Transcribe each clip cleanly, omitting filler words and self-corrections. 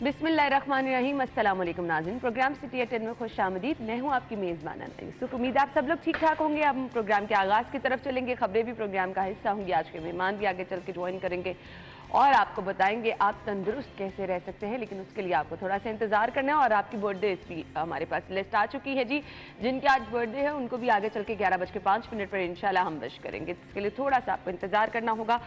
बिस्मिल्लाहिर्रहमानिर्रहीम। अस्सलाम वालेकुम नाज़रीन, प्रोग्राम सिटी एट 10 में खुश आमदीद। मैं हूँ आपकी मेज़बान यूसुफ। उम्मीद आप सब लोग ठीक ठाक होंगे। अब हम प्रोग्राम के आगाज़ की तरफ चलेंगे। खबरें भी प्रोग्राम का हिस्सा होंगी। आज के मेहमान भी आगे चल के ज्वाइन करेंगे और आपको बताएंगे आप तंदुरुस्त कैसे रह सकते हैं, लेकिन उसके लिए आपको थोड़ा सा इंतजार करना है। और आपकी बर्थडे भी हमारे पास लिस्ट आ चुकी है जी। जिनके आज बर्थडे है उनको भी आगे चल के 11:05 पर इंशाल्लाह हम विश करेंगे। इसके लिए थोड़ा सा आपको इंतजार करना होगा।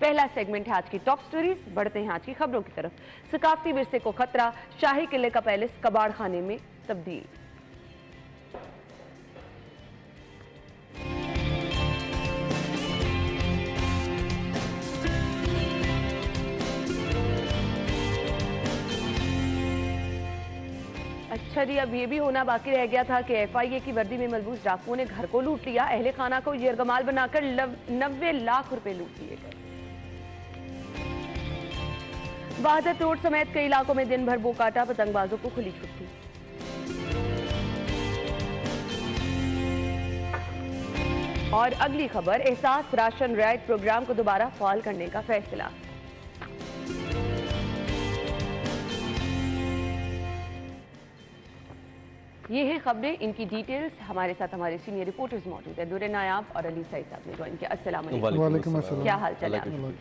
पहला सेगमेंट है आज की टॉप स्टोरीज। बढ़ते हैं आज की खबरों की तरफ। सकाफती विरसे को खतरा, शाही किले का पैलेस कबाड़ खाने में तब्दील। अच्छा जी, अब ये भी होना बाकी रह गया था कि FIA की वर्दी में मलबूस डाकुओं ने घर को लूट लिया। अहले खाना को यरगमाल बनाकर 90 लाख रुपए लूट लिए गए। वहादत रोड समेत कई इलाकों में दिन भर बोकाटा, पतंगबाजों को खुली छुट्टी। और अगली खबर, एहसास राशन रियायत प्रोग्राम को दोबारा फाल करने का फैसला। ये हैं खबरें, इनकी डिटेल्स। हमारे साथ हमारे सीनियर रिपोर्टर्स मौजूद है। दुर्रे नायाब और अली सईद साहब ने ज्वाइन किया। अस्सलाम वालेकुम, क्या हाल चाल है?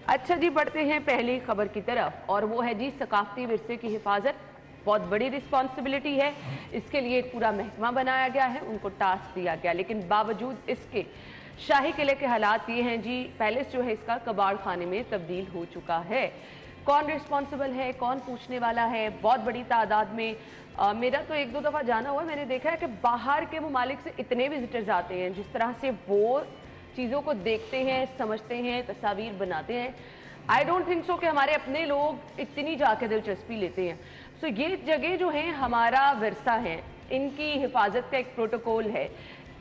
अच्छा जी, बढ़ते हैं पहली खबर की तरफ और वो है जी सकाफती विरसे की हिफाजत। बहुत बड़ी रिस्पॉन्सिबिलिटी है। इसके लिए एक पूरा महकमा बनाया गया है, उनको टास्क दिया गया। लेकिन बावजूद इसके शाही किले के हालात ये हैं जी, पैलेस जो है इसका कबाड़ खाने में तब्दील हो चुका है। कौन रिस्पॉन्सिबल है, कौन पूछने वाला है? बहुत बड़ी तादाद में मेरा तो एक दो दफ़ा जाना हुआ, मैंने देखा है कि बाहर के ममालिक से इतने विजिटर्स आते हैं। जिस तरह से वो चीज़ों को देखते हैं, समझते हैं, तस्वीर बनाते हैं, आई डोंट थिंक सो कि हमारे अपने लोग इतनी जाके दिलचस्पी लेते हैं। सो ये जगह जो है हमारा विरसा है, इनकी हिफाजत का एक प्रोटोकॉल है,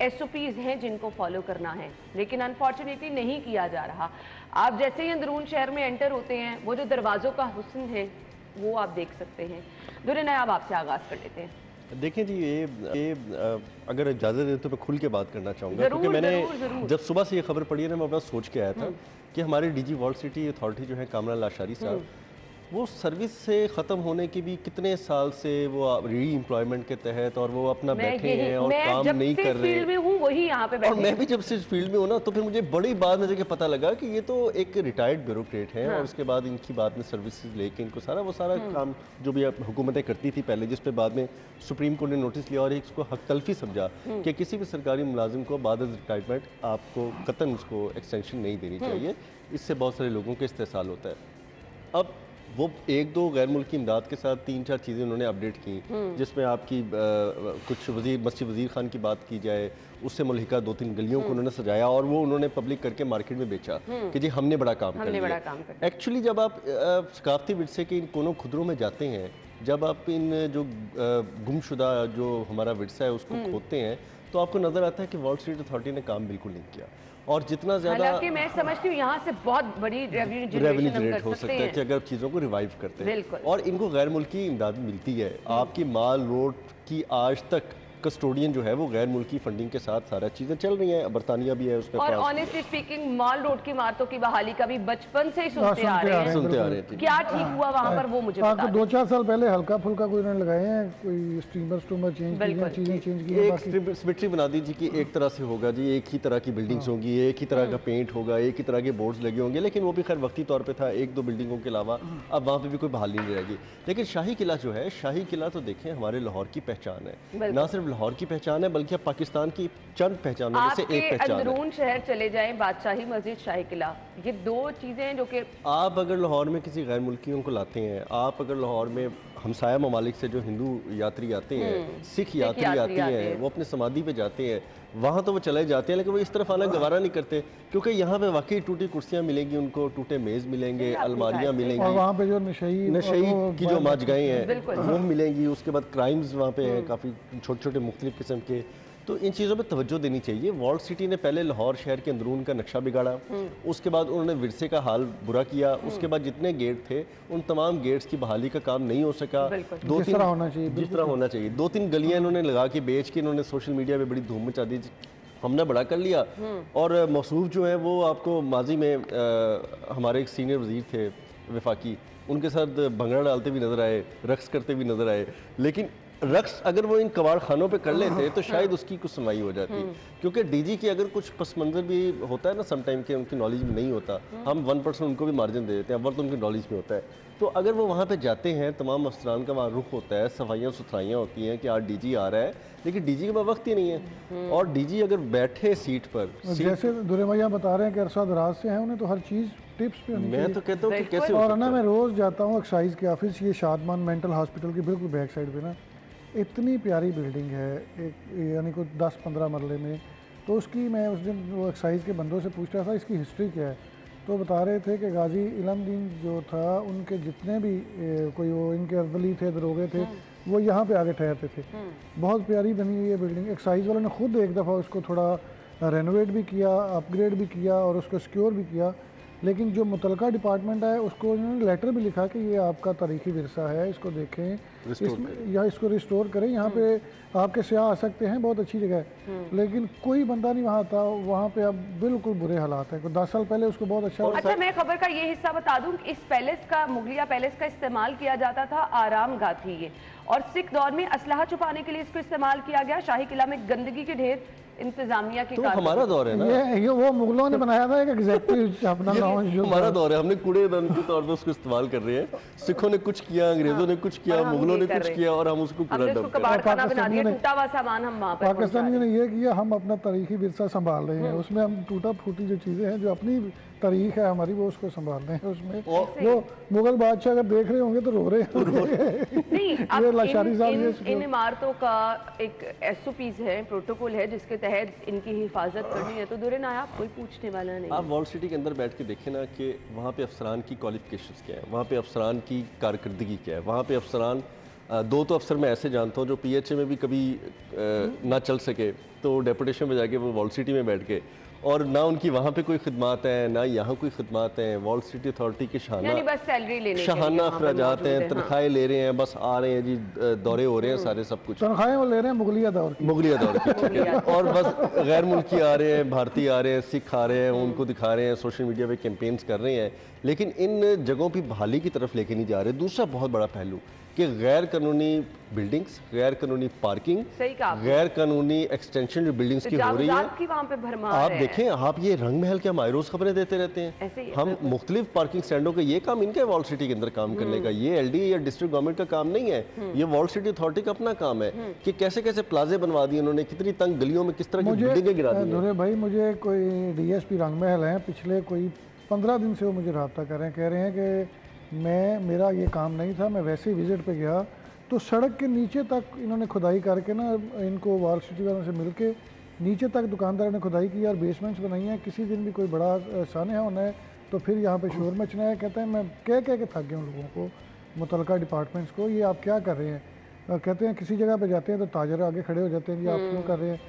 SOPs हैं जिनको फॉलो करना है, लेकिन अनफॉर्चुनेटली नहीं किया जा रहा। आप जैसे ही अंदरून शहर में एंटर होते हैं, वो जो दरवाज़ों का हुस्न है वो आप देख सकते हैं। दुर्रे नायाब, आपसे आगाज़ कर लेते हैं। देखें जी, ये अगर इजाज़त दें तो मैं खुल के बात करना चाहूँगा, क्योंकि मैंने जब सुबह से ये खबर पढ़ी है ना, मैं बड़ा सोच के आया था कि हमारे DG वर्ल्ड सिटी अथॉरिटी जो है कामरान लाशारी साहब, वो सर्विस से ख़त्म होने की भी कितने साल से वो री एम्प्लॉयमेंट के तहत और वो अपना बैठे हैं और काम नहीं कर रहे हैं। वही यहाँ पे बैठे और मैं भी जब से फील्ड में हूँ ना, तो फिर मुझे बड़ी बाद में जगह पता लगा कि ये तो एक रिटायर्ड ब्यूरोक्रेट हैं। और उसके बाद इनकी बाद में सर्विसेज लेके इनको वो सारा काम जो भी हुकूमतें करती थी पहले, जिस पे बाद में सुप्रीम कोर्ट ने नोटिस लिया और इसको हक तलफी समझा कि किसी भी सरकारी मुलाजिम को बाद रिटायरमेंट आपको कतन उसको एक्सटेंशन नहीं देनी चाहिए। इससे बहुत सारे लोगों का इस्तेसाल होता है। अब वो एक दो गैर मुल्की इमदाद के साथ 3-4 चीज़ें उन्होंने अपडेट की, जिसमें आपकी कुछ मस्जिद वज़ीर खान की बात की जाए, उससे मुल्हिका 2-3 गलियों को उन्होंने सजाया और वो उन्होंने पब्लिक करके मार्केट में बेचा कि जी हमने बड़ा काम कर लिया। एक्चुअली जब आप सकाफती विरसे के इन कोनों खुदरों में जाते हैं, जब आप इन जो गुमशुदा जो हमारा विरसा है उसको खोदते हैं, तो आपको नज़र आता है कि वर्ल्ड स्ट्रीट अथॉरिटी ने काम बिल्कुल नहीं किया। और जितना ज़्यादा, हालांकि मैं समझती हूँ यहाँ से बहुत बड़ी रेवेन्यू जनरेट हो सकता है कि अगर चीज़ों को रिवाइव करते हैं। और इनको गैर मुल्की इमदाद मिलती है। आपकी माल रोड की आज तक कस्टोडियन जो है वो गैर मुल्की फंडिंग के साथ सारा चीज़ें चल रही हैं। बरतानिया भी है उसमें। और ऑनेस्टली स्पीकिंग, मॉल रोड की इमारतों की बहाली का भी बचपन से ही सुनते आ रहे हैं। क्या ठीक हुआ वहाँ पर वो मुझे बता। 2-4 साल पहले हल्का फुल्का कोई उन्होंने लगाए हैं, कोई स्टीमर चेंज की, एक सिमेट्री बना दीजिए कि एक तरह से होगा जी, एक ही तरह की बिल्डिंग्स होंगी, एक ही तरह का पेंट होगा, एक ही तरह के बोर्ड्स लगे होंगे, लेकिन वो भी खैर वक्ती तौर पर था, 1-2 बिल्डिंगों के अलावा। अब वहाँ पर भी कोई बहाली नहीं रहेगी। लेकिन शाही किला जो है, शाही किला तो देखें हमारे लाहौर की पहचान है, ना सिर्फ लाहौर की पहचान है बल्कि पाकिस्तान की चंद पहचानों में से एक पहचान है। अंदरून शहर चले जाएं, बादशाही मस्जिद, शाही किला, ये दो चीजें हैं जो कि आप अगर लाहौर में किसी गैर मुल्कियों को लाते हैं, आप अगर लाहौर में हमसाया ममालिक से जो हिंदू यात्री आते हैं, सिख यात्री आते हैं, वो अपने समाधि पे जाते हैं, वहाँ तो वो चले जाते हैं, लेकिन वो इस तरफ आना गवारा नहीं करते, क्योंकि यहाँ पे वाकई टूटी कुर्सियाँ मिलेंगी उनको, टूटे मेज़ मिलेंगे, अलमारियाँ मिलेंगी, और वहाँ पे जो नशई की जो माजगाएँ हैं वो मिलेंगी। उसके बाद क्राइम्स वहाँ पे हैं काफ़ी छोटे छोटे मुख्तलिफ किस्म के। तो इन चीज़ों पे तवज्जो देनी चाहिए। वर्ल्ड सिटी ने पहले लाहौर शहर के अंदरून का नक्शा बिगाड़ा, उसके बाद उन्होंने विरसे का हाल बुरा किया, उसके बाद जितने गेट थे उन तमाम गेट्स की बहाली का काम नहीं हो सका। जिस तरह होना चाहिए 2-3 गलियां इन्होंने लगा के बेच के इन्होंने सोशल मीडिया पे बड़ी धूम मचा दी, हमने बड़ा कर लिया। और मौसूफ जो है वो आपको माजी में हमारे एक सीनियर वजीर थे वफाकी, उनके साथ भंगड़ा डालते भी नजर आए, रक्स करते भी नजर आए, लेकिन रक्स अगर वो इन कबाड़ खानों पे कर लेते तो शायद उसकी कुछ सुनवाई हो जाती। क्योंकि डीजी की अगर कुछ पस मंजर भी होता है ना सम टाइम के, उनकी नॉलेज में नहीं होता, हम 1% उनको भी मार्जिन दे देते हैं, वर्थ उनकी नॉलेज में होता है। तो अगर वो वहाँ पे जाते हैं, तमाम अफसरान का वहाँ रुख होता है, सफाइयाँ सुथराइयाँ होती हैं कि आज डीजी आ रहा है, लेकिन डीजी के पास वक्त ही नहीं है। और डीजी अगर बैठे सीट पर, जैसे दुरे भैया बता रहे हैं कि अरसा दराज से हैं, उन्हें तो हर चीज़ टिप्स पे होनी चाहिए। मैं तो कहता हूँ कि कैसे। और ना मैं रोज़ जाता हूँ एक्साइज के ऑफिस, ये शादमान मेंटल हॉस्पिटल की बिल्कुल बैक साइड पे ना इतनी प्यारी बिल्डिंग है, एक यानी कोई 10-15 मरले में। तो उसकी मैं उस दिन वो एक्साइज के बंदों से पूछ रहा था इसकी हिस्ट्री क्या है, तो बता रहे थे कि गाजी इलमदीन जो था उनके जितने भी कोई वो इनके अर्दली थे, दरोगे थे, वो यहाँ पे आगे ठहरते थे। बहुत प्यारी बनी हुई है बिल्डिंग। एक्साइज वालों ने खुद एक दफ़ा उसको थोड़ा रेनोवेट भी किया, अपग्रेड भी किया और उसको सिक्योर भी किया। लेकिन जो मुतलका डिपार्टमेंट है उसको उन्होंने लेटर भी लिखा कि ये आपका तारीखी विरसा है, इसको देखें, इसमें या इसको रिस्टोर करें, यहाँ पे आपके सियाह आ सकते हैं, बहुत अच्छी जगह है। लेकिन कोई बंदा नहीं वहाँ आता। वहाँ पे अब बिल्कुल बुरे हालात हैं। 10 साल पहले उसको बहुत अच्छा मैं खबर का ये हिस्सा बता दूं, इस पैलेस का, मुगलिया पैलेस का इस्तेमाल किया जाता था आराम गाह थी ये, और सिख दौर में असलहा छुपाने के लिए इसको इस्तेमाल किया गया। शाही किला में गंदगी के ढेर इंतजामिया की तो हमारा दौर है ना, ये वो मुगलों ने बनाया था एक एग्जैक्टिव अपना लॉन्च। हमारा दौर है, हमने कूड़ेदान के तौर पे उसको इस्तेमाल कर रहे हैं। सिखों ने कुछ किया, अंग्रेजों ने कुछ किया, मुगलों ने कुछ किया, और हम उसको पूरा डंप कर रहे हैं। पाकिस्तानियों ने ये किया, हम अपना तारीखी विरसा संभाल रहे हैं, उसमें हम टूटा फूटी जो चीज़ें हैं जो अपनी तारीख है हमारी, वो उसको संभाल रहे हैं। उसमें वो मुगल बादशाह अगर देख रहे होंगे तो रो रहे होंगे। नहीं, इन इमारतों का एक SOPs है, प्रोटोकॉल है जिसके तहत इनकी हिफाजत करनी है, तो दुरे नायाब कोई पूछने वाला नहीं। आप वॉल सिटी के अंदर बैठ के देखें ना कि वहाँ पे अफसरान की क्वालिफिकेशंस क्या है, वहाँ पे अफसरान की कारकर्दगी क्या है। वहाँ पे अफसरान, दो तो अफसर मैं ऐसे जानता हूँ जो PHA में भी कभी ना चल सके तो डेपुटेशन में जाके वो वॉल सिटी में बैठ के, और ना उनकी वहाँ पे कोई खिदमात है ना यहाँ कोई खिदमात है। वॉल सिटी अथॉरिटी के शहाना अखराजात हैं, तनख्वाहें ले रहे हैं, बस आ रहे हैं जी, दौरे हो रहे हैं सारे, सब कुछ तनख्वाहें वो ले रहे हैं मुगलिया दौर की और बस गैर मुल्की आ रहे हैं, भारतीय आ रहे हैं, सिख आ रहे हैं, उनको दिखा रहे हैं, सोशल मीडिया पे कैंपेन्स कर रहे हैं, लेकिन इन जगहों की बहाली की तरफ लेके नहीं जा रहे। दूसरा बहुत बड़ा पहलू कि गैर कानूनी बिल्डिंग्स, गैर कानूनी पार्किंग, गैर कानूनी एक्सटेंशन जो बिल्डिंग्स की हो रही है, आप देखें, आप ये रंग महल के हम आए रोज खबरें देते रहते हैं। हम मुख्तलिफ पार्किंग स्टैंडों का, ये काम इनका है वॉल सिटी के अंदर काम करने का, ये LD या डिस्ट्रिक्ट गवर्नमेंट का काम नहीं है, ये वॉल सिटी अथॉरिटी का अपना काम है कि कैसे कैसे प्लाजे बनवा दिए उन्होंने, कितनी तंग गलियों में किस तरह की बिल्डिंगें गिरा दी हैं। भाई मुझे कोई DSP रंग महल है, पिछले कोई 15 दिन से वो मुझे रब्ता कर रहे हैं, कह रहे हैं कि मेरा ये काम नहीं था, मैं वैसे ही विजिट पे गया तो सड़क के नीचे तक इन्होंने खुदाई करके ना, इनको वॉल सिटी वालों से मिलके नीचे तक दुकानदारों ने खुदाई की और बेसमेंट्स बनाई हैं। किसी दिन भी कोई बड़ा साने होना है तो फिर यहाँ पे शोर मचना है। कहते हैं मैं कह के थक गया उन लोगों को, मुतलका डिपार्टमेंट्स को, ये आप क्या कर रहे हैं। कहते हैं किसी जगह पे जाते हैं तो ताजर आगे खड़े हो जाते हैं, ये आप क्यों कर रहे हैं।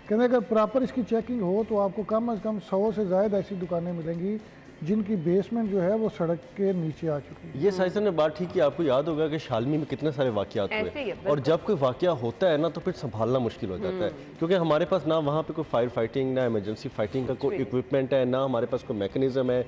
कहते हैं अगर प्रॉपर इसकी चेकिंग हो तो आपको कम अज़ कम 100 से ज़्यादा ऐसी दुकानें मिलेंगी जिनकी बेसमेंट जो है वो सड़क के नीचे आ चुकी है। ये साइसन ने बात ठीक की। आपको याद होगा कि शालमी में कितने सारे वाकयात हुए, और जब कोई वाकया होता है ना तो फिर संभालना मुश्किल हो जाता है, क्योंकि हमारे पास ना वहाँ पे कोई फायर फाइटिंग, ना इमरजेंसी फाइटिंग का कोई इक्विपमेंट है, ना हमारे पास कोई मैकेनिज्म है।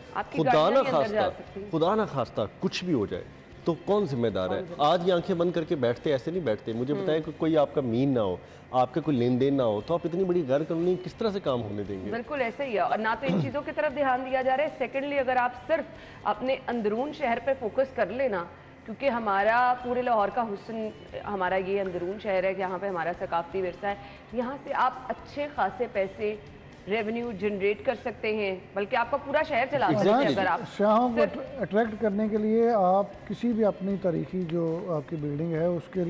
खुदा ना खास्ता कुछ भी हो जाए तो कौन जिम्मेदार है। आज ये आंखें बंद करके बैठते, ऐसे नहीं बैठते। मुझे बताएं कि कोई आपका मीन ना हो, आपका कोई लेन देन ना हो, तो आप इतनी बड़ी गैर कानूनी किस तरह से काम होने देंगे। बिल्कुल ऐसे ही है, और ना तो इन चीज़ों की तरफ ध्यान दिया जा रहा है। सेकेंडली, अगर आप सिर्फ अपने अंदरून शहर पे फोकस कर लेना, क्योंकि हमारा पूरे लाहौर का हुस्न हमारा ये अंदरून शहर है, यहाँ पे हमारा सकाफती विरसा है, यहाँ से आप अच्छे खासे पैसे रेवेन्यू जनरेट कर सकते हैं, बल्कि आपका पूरा शहर चला सकते हैं। अगर आप शाहों को अट्रैक्ट करने के लिए आप किसी भी अपनी तारीखी जो आपकी बिल्डिंग है उसके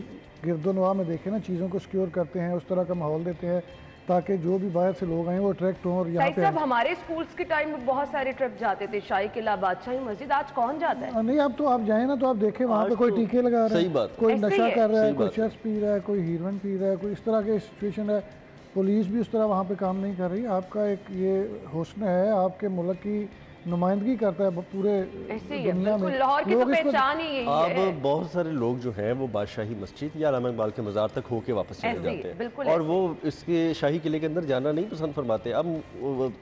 गिरदोनवा में देखें ना, चीज़ों को सिक्योर करते हैं, उस तरह का माहौल देते हैं ताकि जो भी बाहर से लोग आए वो अट्रैक्ट हों। और यहाँ पे हमारे स्कूल्स के टाइम में बहुत सारे ट्रिप जाते थे, शाही किला, बादशाही मस्जिद, आज कौन जाता है? नहीं, अब तो आप जाए ना तो आप देखें वहाँ पे कोई टीके लगा रहा है, कोई नशा कर रहा है, कोई चर्च पी रहा है, कोई हीरोइन पी रहा है, कोई इस तरह की सिचुएशन है। पुलिस भी उस तरह वहाँ पे काम नहीं कर रही। आपका एक ये हुस्न है, आपके मुल्क की नुमाइंदगी करता है पूरे दुनिया में। लाहौर की तो पहचान ही यही है। अब बहुत सारे लोग जो हैं वो बादशाही मस्जिद या अलामा इकबाल के मज़ार तक होके वापस चले जाते हैं और वो इसके शाही किले के अंदर जाना नहीं पसंद फरमाते। अब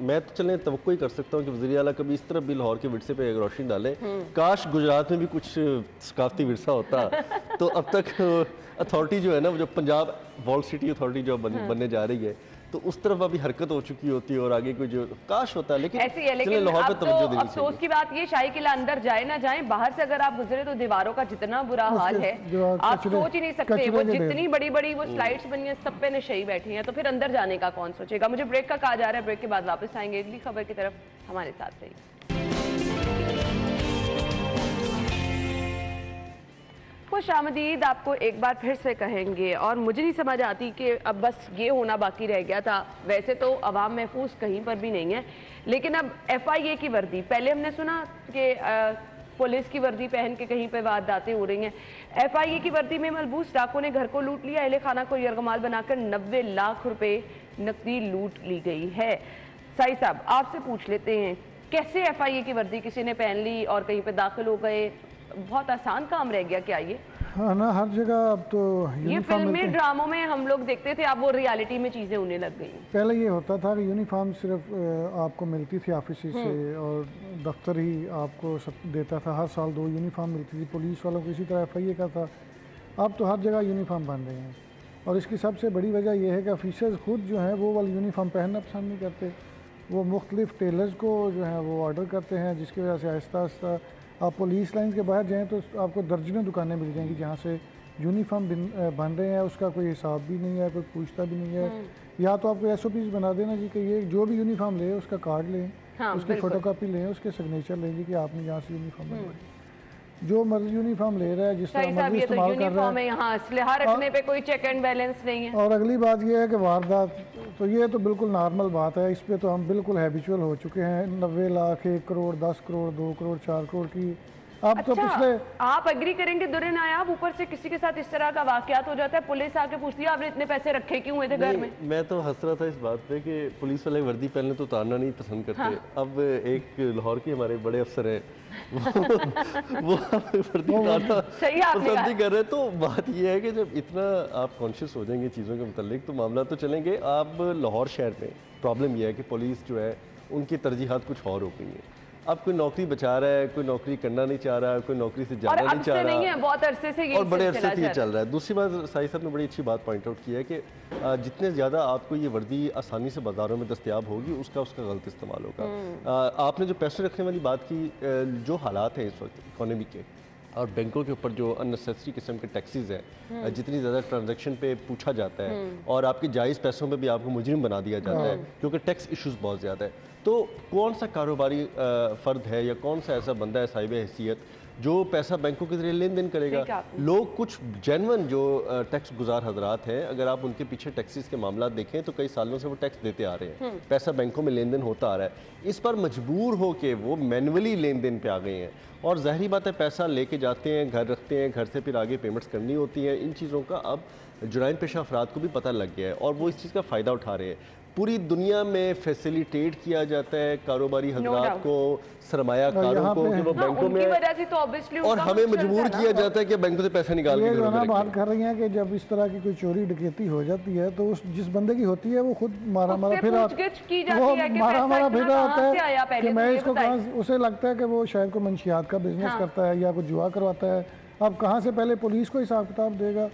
मैं तो चलें तवक्को ही कर सकता हूँ कि वज़ीर आला कभी इस तरफ भी लाहौर के विरसे पे रोशनी डालें। काश गुजरात में भी कुछ सकाफती विरसा होता तो अब तक अथॉरिटी जो है ना, जो पंजाब वॉल सिटी अथॉरिटी जो बनने जा रही है, तो उस तरफ अभी हरकत हो चुकी होती है और आगे कोई जो काश होता है। लेकिन ऐसी है, लेकिन अब तो अफसोस की बात ये, शाही किला अंदर जाए ना जाए, बाहर से अगर आप गुजरे तो दीवारों का जितना बुरा हाल है आप सोच ही नहीं सकते। वो जितनी बड़ी बड़ी वो स्लाइड्स बनी है, सब पे नशे बैठी हैं, तो फिर अंदर जाने का कौन सोचेगा। मुझे ब्रेक का कहा जा रहा है, ब्रेक के बाद वापस आएंगे अगली खबर की तरफ, हमारे साथ रहिए। खुश आमदीद आपको एक बार फिर से कहेंगे। और मुझे नहीं समझ आती कि अब बस ये होना बाकी रह गया था। वैसे तो अवाम महफूज कहीं पर भी नहीं है, लेकिन अब FIA की वर्दी, पहले हमने सुना कि पुलिस की वर्दी पहन के कहीं पर वारदातें हो रही हैं, FIA की वर्दी में मलबूस डाकुओं ने घर को लूट लिया। अहले खाना को यरगमाल बनाकर 90 लाख रुपए नकदी लूट ली गई है। साई साहब आपसे पूछ लेते हैं, कैसे FIA की वर्दी किसी ने पहन ली और कहीं पर दाखिल हो गए? बहुत आसान काम रह गया क्या ये? हाँ ना, हर जगह अब तो ये फिल्में ड्रामों में हम लोग देखते थे, अब वो रियलिटी में चीज़ें होने लग गई। पहले ये होता था कि यूनिफॉर्म सिर्फ आपको मिलती थी ऑफिस से और दफ्तर ही आपको देता था। हर साल 2 यूनिफॉर्म मिलती थी। पुलिस वालों को इसी तरह FIA का था। अब तो हर जगह यूनिफॉर्म बन रहे हैं और इसकी सबसे बड़ी वजह यह है कि ऑफिसर्स खुद जो हैं वो वाली यूनिफॉर्म पहनना पसंद नहीं करते। वो मुख्तलिफ टेलर्स को जो है वो ऑर्डर करते हैं, जिसकी वजह से आहिस्ता आहिस्ता आप पुलिस लाइन के बाहर जाएं तो आपको दर्जनों दुकानें मिल जाएंगी जहाँ से यूनिफॉर्म बन रहे हैं, उसका कोई हिसाब भी नहीं है, कोई पूछता भी नहीं है। या तो आपको SOPs बना देना जी कि ये जो भी यूनिफॉर्म ले उसका कार्ड लें, उसकी फ़ोटोकॉपी लें, उसके सिग्नेचर लें जी कि आपने यहाँ से यूनिफॉर्म बनवाई। जो मर्जी यूनिफॉर्म ले रहा है, जिस तरह मर्जी इस्तेमाल कर रहा है, यहाँ असलहा रखने पे कोई चेक एंड बैलेंस नहीं है। और अगली बात यह है कि वारदात, तो ये तो बिल्कुल नॉर्मल बात है, इस पे तो हम बिल्कुल हैबिचुअल हो चुके हैं। 90 लाख, 1 करोड़, 10 करोड़, 2 करोड़, 4 करोड़ की। अब अच्छा, तो पिछले आप एग्री करेंगे दुर्रे नायाब, ऊपर से किसी के साथ इस तरह का वाकयात हो जाता है, पुलिस आके पूछती है आपने इतने पैसे रखे क्यों हुए थे घर में? मैं तो हंस रहा था इस बात पे कि पुलिस वाले वर्दी पहनने तो उतारना नहीं पसंद करते। हाँ। अब एक लाहौर के हमारे बड़े अफसर है वो वर्दी उतारना पसंद नहीं कर रहे। तो बात ये है कि जब इतना आप कॉन्शियस हो जाएंगे चीज़ों के मुतालिक तो मामला तो चलेंगे। अब लाहौर शहर में प्रॉब्लम यह है कि पुलिस जो है उनकी तरजीहात कुछ और हो गई है। अब कोई नौकरी बचा रहा है, कोई नौकरी करना नहीं चाह रहा है, कोई नौकरी से जाना नहीं चाह रहा है, बहुत अरसे से और बड़े अरसे से ये चल रहा है। दूसरी बात, साई साहब ने बड़ी अच्छी बात पॉइंट आउट की है कि जितने ज़्यादा आपको ये वर्दी आसानी से बाज़ारों में दस्तयाब होगी उसका गलत इस्तेमाल होगा। आपने जो पैसे रखने वाली बात की, जो हालात हैं इस वक्त इकोनॉमी के और बैंकों के ऊपर जो अननेसेसरी किस्म के टैक्सेस हैं, जितनी ज़्यादा ट्रांजैक्शन पे पूछा जाता है और आपके जायज़ पैसों पे भी आपको मुजरिम बना दिया जाता है क्योंकि टैक्स इश्यूज बहुत ज़्यादा है। तो कौन सा कारोबारी फ़र्द है या कौन सा ऐसा बंदा है साहिब हैसियत जो पैसा बैंकों के जरिए लेन देन करेगा? लोग कुछ जेन्युइन जो टैक्स गुजार हजरात हैं, अगर आप उनके पीछे टैक्सेस के मामला देखें तो कई सालों से वो टैक्स देते आ रहे हैं, पैसा बैंकों में लेन देन होता आ रहा है। इस पर मजबूर हो के वो मैनुअली लेन देन पे आ गए हैं और ज़ाहिरी बात है पैसा लेके जाते हैं, घर रखते हैं, घर से फिर आगे पेमेंट्स करनी होती हैं। इन चीज़ों का अब जुराइम पेशा अफराद को भी पता लग गया है और वो इस चीज़ का फ़ायदा उठा रहे हैं। पूरी दुनिया में फैसिलिटेट किया जाता है कारोबारी हजरात को, सरमायाकारों को कि वो बैंकों में, तो और हमें मजबूर किया जाता है कि बैंकों से पैसा निकाल के जो बात कर रही हैं कि जब इस तरह की कोई चोरी डकैती हो जाती है तो उस जिस बंदे की होती है वो खुद मारा मारा फिर आता है कि मैं इसको कहाँ, उसे लगता है कि वो शायद को मंशियात का बिजनेस करता है या कुछ जुआ करवाता है। अब कहाँ से पहले पुलिस को हिसाब किताब देगा,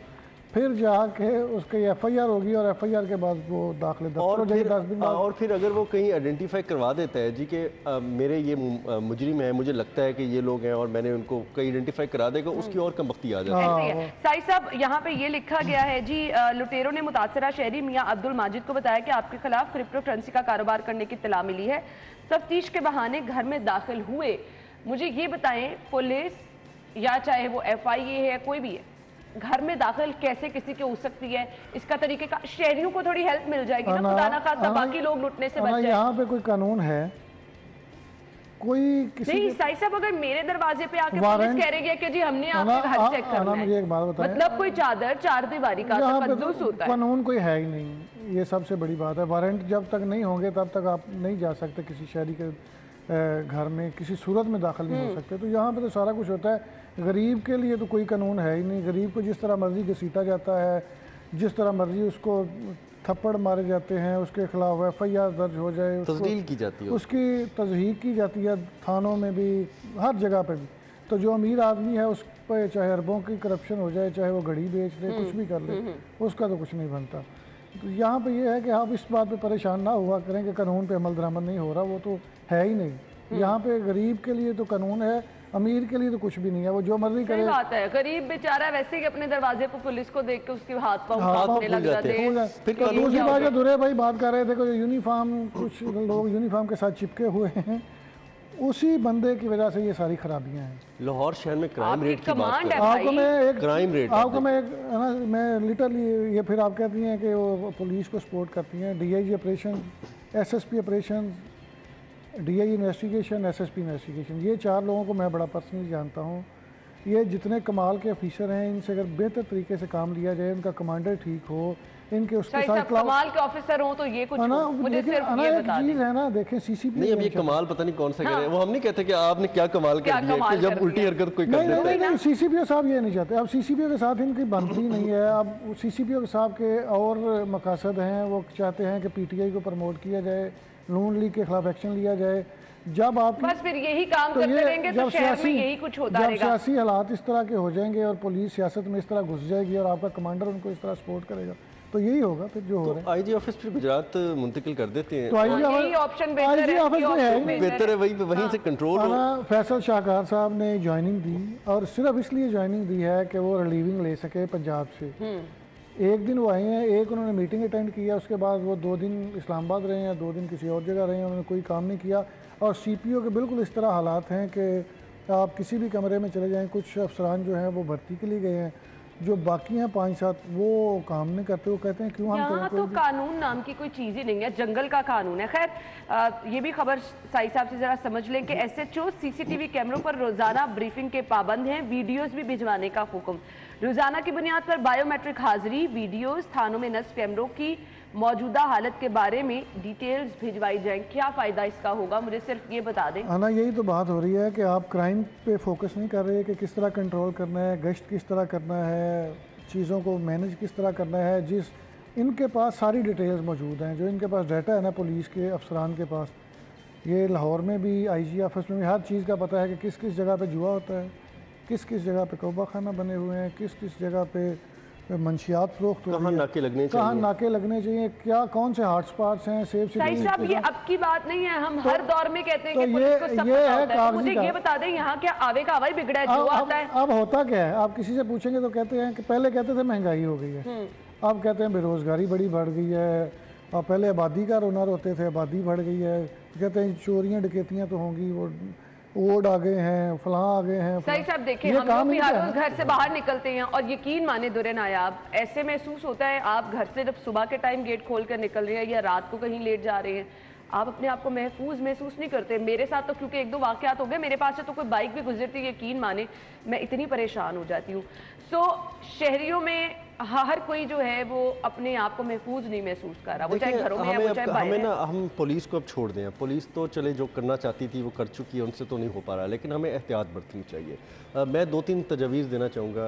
फिर जाके उसकी FIR होगी और FIR के बाद वो दाखिले और फिर अगर वो कहीं आइडेंटिफाई करवा देता है जी कि मेरे ये मुजरिम है, मुझे लगता है कि ये लोग हैं और मैंने उनको कहीं आइडेंटिफाई करा देगा, उसकी और कम बख्ती आ जाती है। साई साहब यहाँ पे ये लिखा गया है जी, लुटेरों ने मुतासरा शहरी मियाँ अब्दुल माजिद को बताया कि आपके खिलाफ क्रिप्टो करेंसी का कारोबार करने की इत्तला मिली है, तफ्तीश के बहाने घर में दाखिल हुए। मुझे ये बताएं, पुलिस या चाहे वो FIA है कोई भी है, घर में दाखिल कैसे किसी के हो सकती है? इसका तरीके का शहरियों को थोड़ी हेल्प मिल जाएगी ना, खुदा ना खास्ता बाकी लोग लुटने से बच जाए। यहाँ पे कोई कानून है कोई किसी नहीं? साई साहब अगर मेरे दरवाजे पे आके पुलिस कह रही है कि जी हमने आपके घर चेक करना है, मुझे एक बात बताएं, मतलब कोई चादर चार दीवारी का तकद्दुस होता है, कानून कोई है ही नहीं। ये सबसे बड़ी बात है। वारंट जब तक नहीं होंगे तब तक आप नहीं जा सकते किसी शहरी के घर में किसी सूरत में दाखिल नहीं हो सकते। तो यहाँ पे तो सारा कुछ होता है। गरीब के लिए तो कोई कानून है ही नहीं। गरीब को जिस तरह मर्जी घसीटा जाता है, जिस तरह मर्जी उसको थप्पड़ मारे जाते हैं, उसके खिलाफ FIR दर्ज हो जाए, तस्दील की जाती है, उसकी तज़हीक की जाती है थानों में भी, हर जगह पे भी। तो जो अमीर आदमी है उस पर चाहे अरबों की करप्शन हो जाए, चाहे वो घड़ी बेच ले, कुछ भी कर ले, उसका तो कुछ नहीं बनता। तो यहाँ पे ये है कि आप इस बात पे परेशान ना हुआ करें कि कानून पे अमल दरामद नहीं हो रहा, वो तो है ही नहीं। यहाँ पे गरीब के लिए तो कानून है, अमीर के लिए तो कुछ भी नहीं है, वो जो मर्जी करे। सही बात है, गरीब बेचारा वैसे ही अपने दरवाजे पर पुलिस को देख के उसके हाथ पाँव कांपने लग जाते हैं। फिर दूसरी बात जो दुरे भाई बात कर रहे थे, देखो यूनिफॉर्म, कुछ लोग यूनिफॉर्म के साथ चिपके हुए हैं, उसी बंदे की वजह से ये सारी खराबियां हैं। लाहौर शहर में क्राइम रेट की बात है, आपको मैं एक क्राइम रेट आपको मैं एक ना, मैं लिटरली ये फिर आप कहती हैं कि वो पुलिस को सपोर्ट करती हैं। DIG operation, SSP operation, DI investigation, SSP investigation, ये 4 लोगों को मैं बड़ा पर्सनली जानता हूँ। ये जितने कमाल के ऑफिसर हैं, इनसे अगर बेहतर तरीके से काम लिया जाए, इनका कमांडर ठीक हो, इनके उसके साथ कमाल के ऑफिसर हो तो ये कुछ मुझे सिर्फ ये बता चीज है ना। देखें CCP नहीं, अब ये कमाल पता नहीं कौन सा कह रहे हैं, वो हम नहीं कहते कि आपने क्या कमाल कर दिया कि जब उल्टी हरकत कोई कर देता है। नहीं, CCPO साहब ये नहीं चाहते। अब CCPO के साथ इनकी बनती नहीं है। अब CCPO के साहब के और मकासद हैं, वो चाहते हैं कि PTI को प्रमोट किया जाए, नून लीग के खिलाफ एक्शन लिया जाए। जब आप बस फिर यही काम करते रहेंगे तो शहर में यही कुछ होता रहेगा। जब सियासी हालात इस तरह के हो जाएंगे और पुलिस सियासत में इस तरह घुस जाएगी और आपका कमांडर उनको इस तरह सपोर्ट करेगा, तो यही होगा फिर जो हो रहा है। IG ऑफिस फिर गुजरात मुंतकिल कर देते हैं, तो यही ऑप्शन IG ऑफिस में है, बेहतर है वहीं से कंट्रोल हो। फैसल शाहकार साहब ने ज्वाइनिंग दी, और सिर्फ इसलिए ज्वाइनिंग दी है कि वो रिलीविंग ले सके पंजाब से। एक दिन वो आए हैं, एक उन्होंने मीटिंग अटेंड किया, उसके बाद वो 2 दिन इस्लामाबाद रहे हैं, 2 दिन किसी और जगह रहे हैं, उन्होंने कोई काम नहीं किया। और CPO के बिल्कुल इस तरह हालात हैं कि आप किसी भी कमरे में चले जाएं, कुछ अफसरान जो हैं वो भर्ती के लिए गए हैं, जो बाकी हैं 5-7 वो काम नहीं करते। वो कहते हैं क्यों हम यहाँ तो कानून नाम की कोई चीज़ ही नहीं है, जंगल का कानून है। खैर ये भी खबर साई साहब से ज़रा समझ लें कि SHO CCTV कैमरों पर रोज़ाना ब्रीफिंग के पाबंद हैं, वीडियोस भी भिजवाने का हुक्म। रोज़ाना की बुनियाद पर बायोमेट्रिक हाजिरी, वीडियोस, थानों में नस्ब कैमरों की मौजूदा हालत के बारे में डिटेल्स भिजवाई जाएं। क्या फ़ायदा इसका होगा, मुझे सिर्फ ये बता दें। ना, यही तो बात हो रही है कि आप क्राइम पे फोकस नहीं कर रहे कि किस तरह कंट्रोल करना है, गश्त किस तरह करना है, चीज़ों को मैनेज किस तरह करना है। जिस इनके पास सारी डिटेल्स मौजूद हैं, जो इनके पास डाटा है ना पुलिस के अफसरान के पास, ये लाहौर में भी IG ऑफिस में भी हर चीज़ का पता है कि किस किस जगह पे जुआ होता है, किस किस जगह पे कौबा खाना बने हुए हैं, किस किस जगह पे मंशियात फरोख्त हो रही है, कहाँ नाके लगने चाहिए, क्या कौन से हॉटस्पॉट्स हैं, सेफ सिटी। साहब ये अब की बात नहीं है, हम हर दौर में कहते हैं कि पुलिस को सब पता होता है। मुझे ये बता दें यहाँ क्या आवे का आवा ही बिगड़ा है, जुआ आता है। अब होता क्या है, आप किसी से पूछेंगे तो कहते हैं कि पहले कहते थे महंगाई हो गई है, अब कहते हैं बेरोजगारी बड़ी बढ़ गई है, और पहले आबादी का रोना रोते थे, आबादी बढ़ गई है, कहते हैं चोरियाँ डकैतियाँ तो होंगी, वो वोट आ गए हैं, फलां आ गए हैं। सही साहब देखिए, हम लोग भी हर रोज घर से बाहर निकलते हैं और यकीन माने दुरे नायाब ऐसे महसूस होता है, आप घर से जब सुबह के टाइम गेट खोल कर निकल रहे हैं या रात को कहीं लेट जा रहे हैं, आप अपने आप को महफूज महसूस नहीं करते। मेरे साथ तो क्योंकि 1-2 वाकयात हो गए, मेरे पास से तो कोई बाइक भी गुजरती, यकीन माने मैं इतनी परेशान हो जाती हूँ। सो शहरियों में हर कोई जो है वो अपने आप को महफूज नहीं महसूस कर रहा, वो चाहे घरों में है, वो चाहे बाहर है। हम पुलिस को अब छोड़ दें, पुलिस तो चले जो करना चाहती थी वो कर चुकी है, उनसे तो नहीं हो पा रहा, लेकिन हमें एहतियात बरतनी चाहिए। मैं 2-3 तजवीज़ देना चाहूँगा।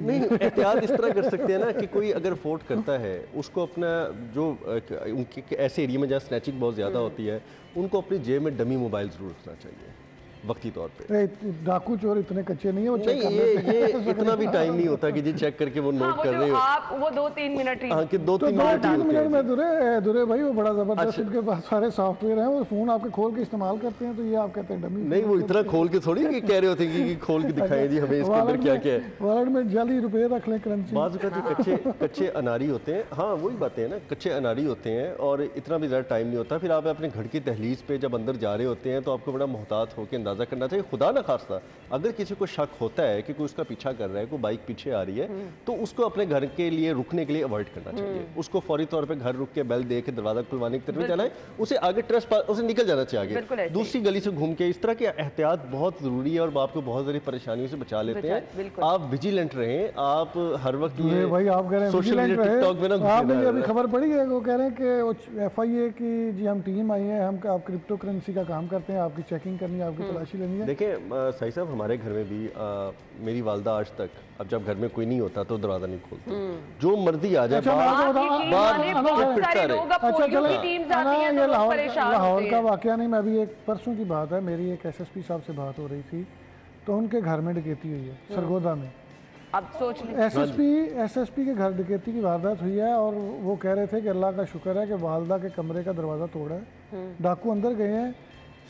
नहीं, एहतियात इस तरह कर सकते हैं ना कि कोई अगर अफोर्ड करता है उसको अपना जो उनके ऐसे एरिया में जहाँ स्नैचिंग बहुत ज़्यादा होती है, उनको अपनी जेब में डमी मोबाइल ज़रूर रखना चाहिए वक्ती तौर पे। डाकू चोर इतने कच्चे नहीं है, वो नहीं, ये इतना भी टाइम नहीं होता कि जी चेक करके वो नोट कर रहे हो आप, वो 2-3 मिनट ही। हाँ, कि 2-3 मिनट में दुरे भाई वो बड़ा जबरदस्त, उनके पास सारे सॉफ्टवेयर हैं, वो फोन आपके खोल के इस्तेमाल करते हैं, तो ये आप कहते हैं डमी। नहीं, वो इतना खोल के थोड़ी कि कह रहे होते कि खोल के दिखाएं जी हमें इसके अंदर क्या क्या है। वॉलेट में जाली रुपये रख लें, करेंसी। बाज़ कच्चे अनारी होते हैं। हाँ, वही बातें हैं ना, कच्चे अनारी होते हैं और इतना भी ज़्यादा टाइम नहीं होता। फिर आप अपने घर की दहलीज पे जब अंदर जा रहे होते हैं तो आपको बड़ा मोहतात होकर अंदाज़ा अंदाज़ा करना चाहिए। खुदा न खास्ता अगर किसी को शक होता है कि कोई उसका पीछा कर रहा है, कोई बाइक पीछे आ रही है, तो उसको अपने घर के लिए रुकने के लिए अवॉइड करना चाहिए। उसको फौरी तौर पर घर रुक के बेल दे के दरवाज़ा खुलवाने की तरफ जाना है, उसे आगे उसे निकल जाना चाहिए आगे, दूसरी गली से घूम के। इस तरह की एहतियात बहुत ज़रूरी है और आपको बहुत सारी परेशानियों से बचा लेते हैं। आप विजिलेंट रहें, आप हर वक्त भाई आप कह रहे हैं सोशल मीडिया टिकटॉक में ना, आपने अभी खबर पड़ी है, वो कह रहे हैं कि FIA की जी हम टीम आई है, हम आप क्रिप्टो करेंसी का काम करते हैं, आपकी चेकिंग करनी है, आपकी तलाशी लेनी है। देखें सही साहब, हमारे घर में भी मेरी वालदा आज तक, अब जब घर में कोई नहीं होता तो दरवाजा नहीं खोलती, जो मर्जी आ जाए। लाहौर का वाकया नहीं, मैं अभी एक परसों की बात है, मेरी एक SSP साहब से बात हो रही थी, तो उनके घर में डकैती हुई है सरगोदा में। अब सोच SSP के घर डकैती की वारदात हुई है और वो कह रहे थे कि अल्लाह का शुक्र है कि वालदा के कमरे का दरवाज़ा तोड़ा है, डाकू अंदर गए हैं,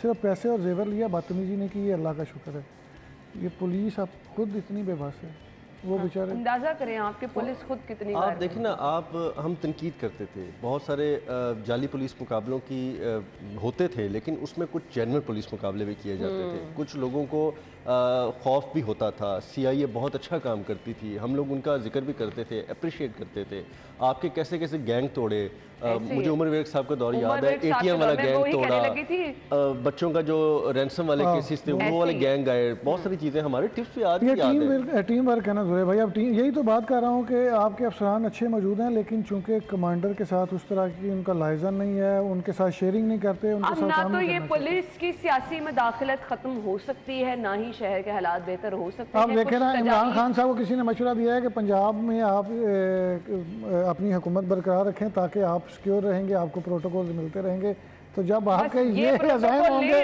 सिर्फ पैसे और जेवर लिया, बदतमीजी नहीं की, अल्लाह का शुक्र है। ये पुलिस अब खुद इतनी बेबस है, वो बेचारे अंदाजा करें आपके पुलिस खुद कितनी। आप देखिए ना, हम तनकीद करते थे, बहुत सारे जाली पुलिस मुकाबलों की होते थे, लेकिन उसमें कुछ जेन्युइन पुलिस मुकाबले भी किए जाते थे। कुछ लोगों को खौफ भी होता था। CIA बहुत अच्छा काम करती थी, हम लोग उनका जिक्र भी करते थे, अप्रिशिएट करते थे। आपके कैसे कैसे गैंग तोड़े, मुझे उमर विवेक साहब का दौर याद है, ATM वाला गैंग तोड़ा, बच्चों का जो रैंसम वाले केसेस थे वो वाले गैंग आए, बहुत सारी चीज़ें हमारे टिप्स भी याद है। टीम वर्क है ना जोरे भाई, अब टीम, यही तो बात कर रहा हूँ कि आपके अफसरान अच्छे मौजूद हैं, लेकिन चूंकि कमांडर के साथ उस तरह की उनका लाइजन नहीं है, उनके साथ शेयरिंग नहीं करते, उनके साथ ना तो ये पुलिस की सियासी मदाखलत खत्म हो सकती है, ना ही शहर के हालात बेहतर हो सकते हैं। आप देखें ना, इमरान खान साहब को किसी ने मशवरा दिया है कि पंजाब में आप अपनी हुकूमत बरकरार रखें ताकि आप सिक्योर रहेंगे, आपको प्रोटोकॉल मिलते रहेंगे। तो जब आपके ये होंगे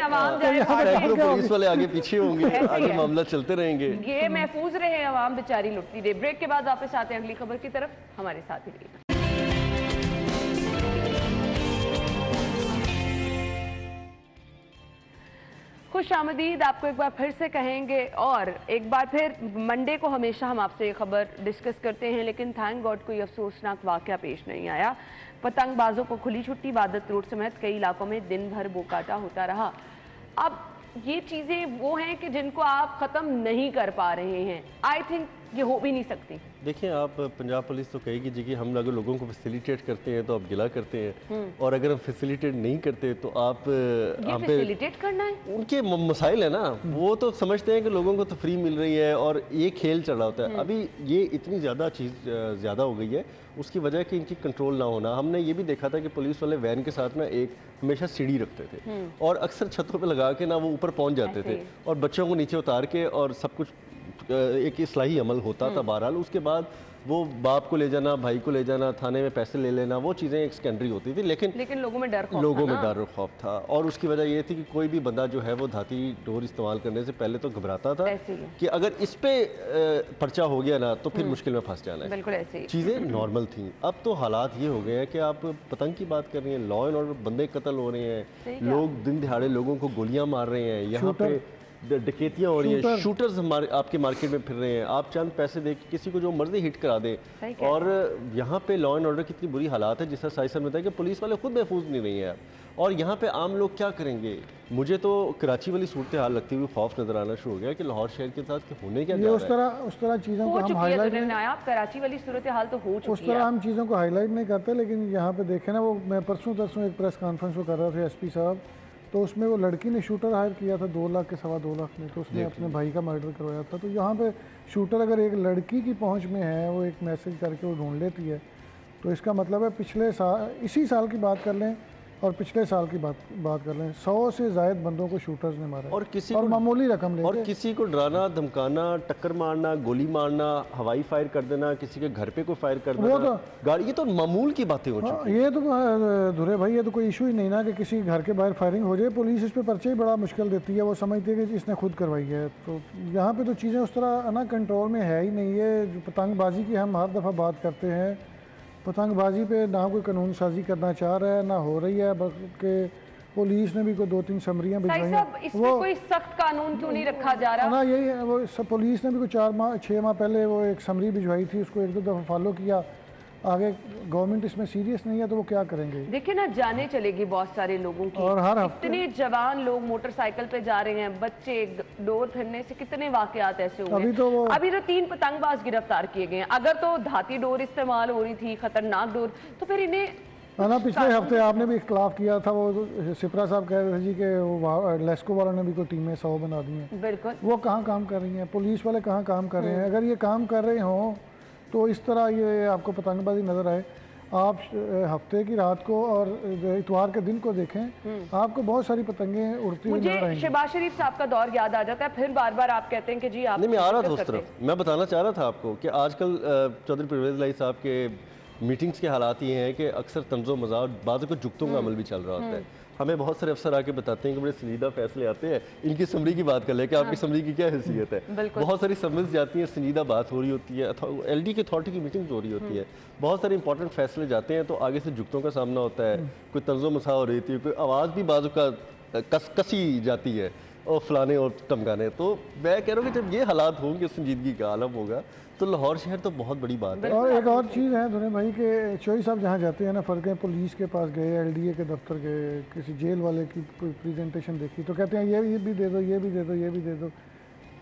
तो पुलिस वाले आगे पीछे होंगे, आगे मामला चलते रहेंगे, ये महफूज रहे, आवाम बेचारी लुटती रहे। ब्रेक के बाद वापस आते हैं अगली खबर की तरफ, हमारे साथ ही रहिए। खुश आमदीद आपको एक बार फिर से कहेंगे, और एक बार फिर मंडे को हमेशा हम आपसे ये खबर डिस्कस करते हैं, लेकिन थैंक गॉड कोई अफसोसनाक वाकया पेश नहीं आया। पतंगबाजों को खुली छुट्टी, इबादत रोड समेत कई इलाकों में दिन भर बोकाटा होता रहा। अब ये चीज़ें वो हैं कि जिनको आप ख़त्म नहीं कर पा रहे हैं, आई थिंक ये हो भी नहीं सकती। देखिए, आप पंजाब पुलिस तो कहेगी जी कि हम अगर लोगों को फैसिलिटेट करते हैं तो आप गिला करते हैं, और अगर हम फैसिलिटेट नहीं करते तो आप फैसिलिटेट करना है। उनके मसाइल है ना, वो तो समझते हैं कि लोगों को तफरीह मिल रही है और ये खेल चल रहा होता है। अभी ये इतनी ज़्यादा चीज़ ज़्यादा हो गई है, उसकी वजह कि इनकी कंट्रोल ना होना। हमने ये भी देखा था कि पुलिस वाले वैन के साथ ना एक हमेशा सीढ़ी रखते थे और अक्सर छतों पे लगा के ना वो ऊपर पहुंच जाते थे और बच्चों को नीचे उतार के, और सब कुछ एक इस्लाही अमल होता था। बहरहाल उसके बाद वो बाप को ले जाना, भाई को ले जाना, थाने में पैसे ले लेना, वो चीज़ें एक सेकेंडरी होती थी, लेकिन लोगों में डर खौफ था। और उसकी वजह ये थी कि कोई भी बंदा जो है वो धाती डोर इस्तेमाल करने से पहले तो घबराता था कि अगर इस पे पर्चा हो गया ना तो फिर मुश्किल में फंस जाना है। बिल्कुल ऐसे चीज़ें नॉर्मल थी। अब तो हालात ये हो गए हैं कि आप पतंग की बात कर रही हैं, लॉ एंड ऑर्डर, बंदे कत्ल हो रहे हैं, लोग दिन दिहाड़े लोगों को गोलियां मार रहे हैं, यहाँ पे डकैतियाँ हो रही हैं, शूटर्स हमारे आपके मार्केट में फिर रहे हैं, आप चंद पैसे दे किसी को जो मर्जी हिट करा दें। और यहाँ पे लॉ एंड ऑर्डर की इतनी बुरी हालात है, जिस तरह साई सर ने बताया कि पुलिस वाले खुद महफूज नहीं रही हैं। और यहाँ पे आम लोग क्या करेंगे? मुझे तो कराची वाली सूरत हाल लगती हुई खौफ नजर आना शुरू हो गया कि लाहौर शहर के साथ होने क्या उस तरह चीज़ों को हम हाईलाइट नहीं, कराची वाली सूरत हाल तो हो चुकी है, उस तरह हम चीज़ों को हाईलाइट नहीं करते। लेकिन यहाँ पे देखे ना, वो मैं परसों एक प्रेस कॉन्फ्रेंस को कर रहा था SP साहब, तो उसमें वो लड़की ने शूटर हायर किया था 2 लाख के 2.25 लाख में, तो उसने अपने भाई का मर्डर करवाया था। तो यहाँ पे शूटर अगर एक लड़की की पहुँच में है, वो एक मैसेज करके वो ढूंढ लेती है, तो इसका मतलब है पिछले साल, इसी साल की बात कर लें और पिछले साल की बात कर लें, 100 से ज़ायद बंदों को शूटर्स ने मारा और किसी और मामूली रकम लेके, और किसी को डराना, धमकाना, टक्कर मारना, गोली मारना, हवाई फायर कर देना, किसी के घर पे कोई फायर कर देना, तो गाड़ी, ये तो मामूल की बातें हो चुकी हैं। ये तो धुरे भाई, ये तो कोई इशू ही नहीं ना कि किसी घर के बाहर फायरिंग हो जाए। पुलिस इस पर पर्चे ही बड़ा मुश्किल देती है, वो समझती है कि इसने खुद करवाई है। तो यहाँ पर तो चीज़ें उस तरह ना कंट्रोल में है ही नहीं है। पतंगबाजी की हम हर दफ़ा बात करते हैं, पतंगबाजी पे ना कोई कानून साजी करना चाह रहा है, ना हो रही है, बल्कि पुलिस ने भी कोई 2-3 समरियाँ भिजवाई हैं। वो कोई सख्त कानून क्यों नहीं रखा जा रहा? ना यही है, वो पुलिस ने भी कोई 6 माह पहले वो एक समरी भिजवाई थी, उसको 1-2 दफ़ा फॉलो किया, आगे गवर्नमेंट इसमें सीरियस नहीं है तो वो क्या करेंगे? देखिए ना, जाने चलेगी बहुत सारे लोगों की, और हर इतने जवान लोग मोटरसाइकिल पे जा रहे हैं, बच्चे डोर फिरने से कितने वाकयात ऐसे हुए। अभी तो 3 पतंगबाज गिरफ्तार किए गए हैं। अगर तो धाती डोर इस्तेमाल हो रही थी, खतरनाक डोर, तो फिर इन्हें ना पिछले हफ्ते आपने भी इख्तलाफ किया था, वो सिपरा साहब कह रहे थे जी कि वो लेस्को वालों ने भी कोई टीमें 100 बना दी हैं। बिल्कुल, वो कहाँ काम कर रही हैं? पुलिस वाले कहाँ काम कर रहे हैं? अगर ये काम कर रहे हों तो इस तरह ये आपको पतंगबाजी नजर आए। आप हफ्ते की रात को और इतवार के दिन को देखें, आपको बहुत सारी पतंगें उड़ती हुई नजर आएंगी। शहबाज शरीफ साहब का दौर याद आ जाता है, फिर बार बार आप कहते हैं कि जी आप नहीं, मैं आ रहा था उस तरफ। मैं बताना चाह रहा था आपको कि आजकल चौधरी परवेज़ इलाही साहब के मीटिंग्स के हालात ये हैं कि अक्सर तंज़ो मज़ाक, बाज़ को जुगतों का अमल भी चल रहा होता है। हमें बहुत सारे अफसर आके बताते हैं कि बड़े संजीदा फैसले आते हैं, इनकी समरी की बात कर ले कि आपकी समरी की क्या हैसियत है। बहुत सारी समरीज जाती हैं, संजीदा बात हो रही होती है, LD की अथॉरिटी की मीटिंग हो रही होती है, बहुत सारे इंपॉर्टेंट फैसले जाते हैं तो आगे से जुगतों का सामना होता है, कोई तंज़ो मसा हो रही थी, कोई आवाज़ भी बाजू का कसी जाती है और फलाने और टमकाने। तो मैं कह रहा हूँ कि जब ये हालात होंगे, संजीदगी का आलम होगा, तो लाहौर शहर तो बहुत बड़ी बात है। और एक और चीज़ है दुनिया भाई के चोई साहब जहाँ जाते हैं ना, फ़र्क है, पुलिस के पास गए, LDA के दफ्तर गए, किसी जेल वाले की प्रेजेंटेशन देखी तो कहते हैं ये भी दे दो, ये भी दे दो, ये भी दे दो।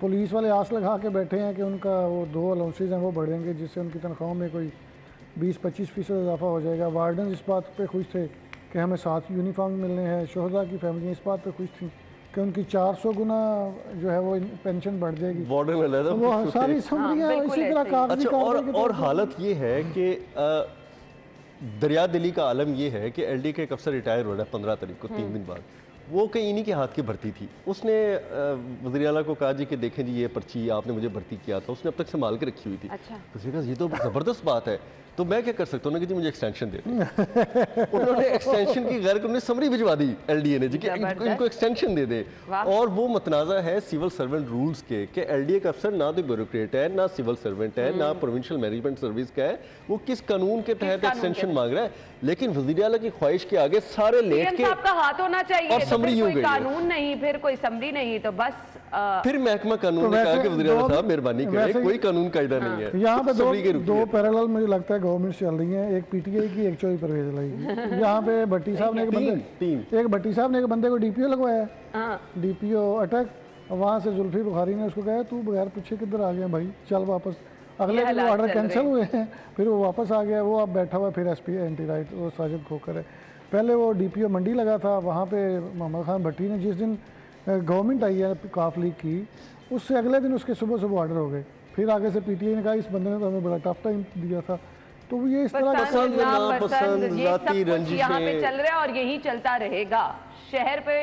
पुलिस वाले आस लगा के बैठे हैं कि उनका वो 2 अलाउंसेज हैं वो बढ़ेंगे, जिससे उनकी तनख्वाहों में कोई 20-25% इजाफा हो जाएगा। वार्डन इस बात पर खुश थे कि हमें 7 यूनिफॉर्म मिलने हैं। शोहदा की फैमिली इस बात पर खुश थी कि उनकी 400 गुना जो है वो पेंशन बढ़ जाएगी। तो वो सारी समरियां इसी तरह कागजी। अच्छा, और हालत ये है कि दरिया दिली का आलम ये है कि LD के एक अफसर रिटायर हो रहा है 15 तारीख को, 3 दिन बाद। वो कहीं इन्हीं के हाथ की भर्ती थी। उसने वज़ीर आला को कहा जी कि देखें जी ये पर्ची आपने मुझे भर्ती किया था, उसने अब तक संभाल के रखी हुई थी। अच्छा। तो उसने कहा ये तो ज़बरदस्त बात है, तो मैं क्या कर सकता हूँ कि जी मुझे एक्सटेंशन दे दें। उन्होंने एक्सटेंशन की गैर उन्होंने समरी भिजवा दी LDA ने जी कि इनको एक्सटेंशन दे दे। और वो मतनाज़ा है सिविल सर्वेंट रूल्स के कि LDA का अफसर ना तो ब्यूरोक्रेट है, ना सिविल सर्वेंट है, ना प्रोविंशियल मैनेजमेंट सर्विस का है, वो किस कानून के तहत एक्सटेंशन मांग रहा है। लेकिन वज़ीर आला की ख्वाहिश के आगे सारे लेट के आपका हाथ होना चाहिए और समरी हो गई। कानून नहीं, फिर कोई समरी नहीं, तो बस फिर महकमा कानून ने कहा कि वज़ीर आला साहब मेहरबानी करें, कोई कानून कायदा नहीं है। यहाँ पे दो पैरेलल मुझे लगता है गवर्नमेंट चल रही है, एक PTI की, एक चौधरी परवेज़ इलाही की। यहाँ पे भट्टी साहब ने एक बंदे को DPO लगवाया, DPO अटक, वहाँ से जुल्फी बुखारी ने उसको कहा तू बगैर पूछे किधर आ गया भाई, चल वापस। अगले दिन वो ऑर्डर कैंसिल हुए हैं, फिर वो वापस आ गया। वो अब बैठा हुआ फिर SP एंटी राइट, वो साजिद खोकर है। पहले वो DPO मंडी लगा था, वहाँ पे मोहम्मद खान भट्टी ने जिस दिन गवर्नमेंट आई है काफ लीग की, उससे अगले दिन उसके सुबह सुबह ऑर्डर हो गए। फिर आगे से PTI ने कहा इस बंदे ने तो हमें बड़ा टफ टाइम दिया था। तो ये इस तरह पसंद यहाँ पे चल रहा है और यही चलता रहेगा। शहर पे,